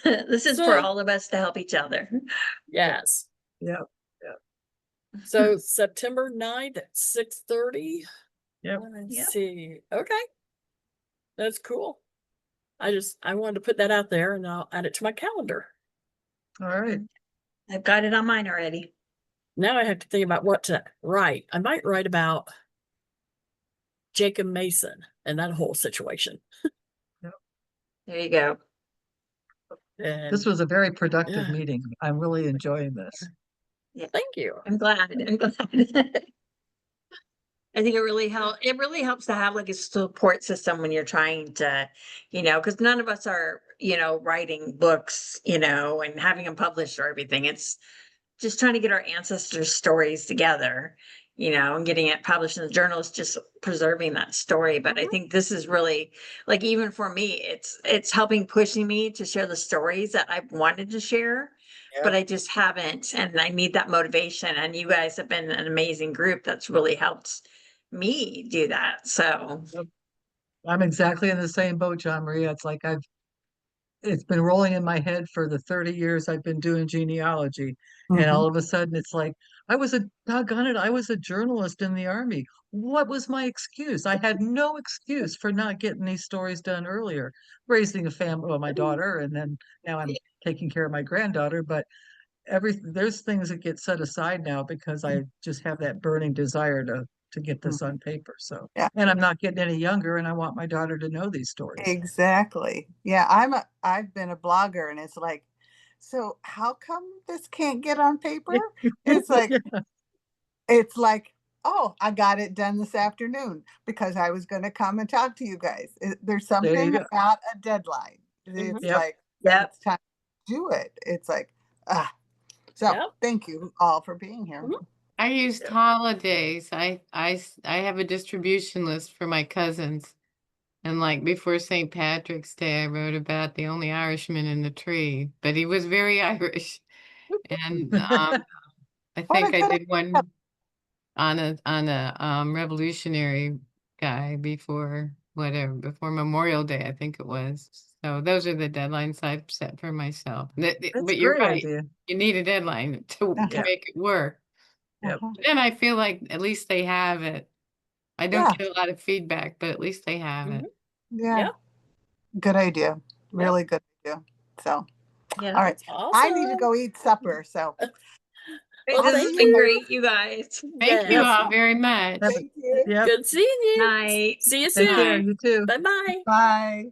This is for So- all of us to help each other. Yes. Yep. So September 9th at 6:30. Yep. Let's Yep. see. Okay. That's cool. I wanted to put that out there and I'll add it to my calendar. All right. I've got it on mine already. Now I have to think about what to write. I might write about Jacob Mason and that whole situation. There you go. And This was a very productive Yeah. meeting. I'm really enjoying this. thank you. I'm glad. I'm glad. I think it really helps to have like a support system when you're trying to, because none of us are, writing books, and having them published or everything. It's just trying to get our ancestors' stories together, and getting it published in the journal is just preserving that story. But I think this is really, like, even for me, it's helping pushing me to share the stories that I've wanted to share, but I just haven't. And I need that motivation. And you guys have been an amazing group that's really helped me do that. So I'm exactly in the same boat, John Maria. It's like it's been rolling in my head for the 30 years I've been doing genealogy. And all of a sudden it's like, I was a journalist in the Army. What was my excuse? I had no excuse for not getting these stories done earlier. Raising a family, well, my daughter, and then now I'm taking care of my granddaughter, but there's things that get set aside now because I just have that burning desire to get this on paper. So, Yeah. and I'm not getting any younger, and I want my daughter to know these stories. Exactly. Yeah, I've been a blogger, and it's like, so how come this can't get on paper? It's like, oh, I got it done this afternoon because I was going to come and talk to you guys. There's you something go. about a deadline. It's Yep. like, Yep. it's time to do it. It's like, so Yep. thank you all for being here. I used holidays. I have a distribution list for my cousins. And like before St. Patrick's Day, I wrote about the only Irishman in the tree, but he was very Irish. And I What a think I good did one on a revolutionary guy before Memorial Day, I think it was. So those are the deadlines I've set for myself. That's But a you're great right. idea. You need a deadline to Yeah. make it work. Yep. Uh-huh. Then I feel like at least they have it. I don't Yeah. get a lot of feedback, but at least they have it. Yeah. Yep. Good idea. Really good idea. So, Yeah. all right. That's awesome. I need to go eat supper. So, Hey, Well, this thank has been you. great, you guys. Thank you Yes. all very much. Yep. thank you. Yep. Good seeing you. Night. See you Take care. soon. You too. Bye-bye. Bye.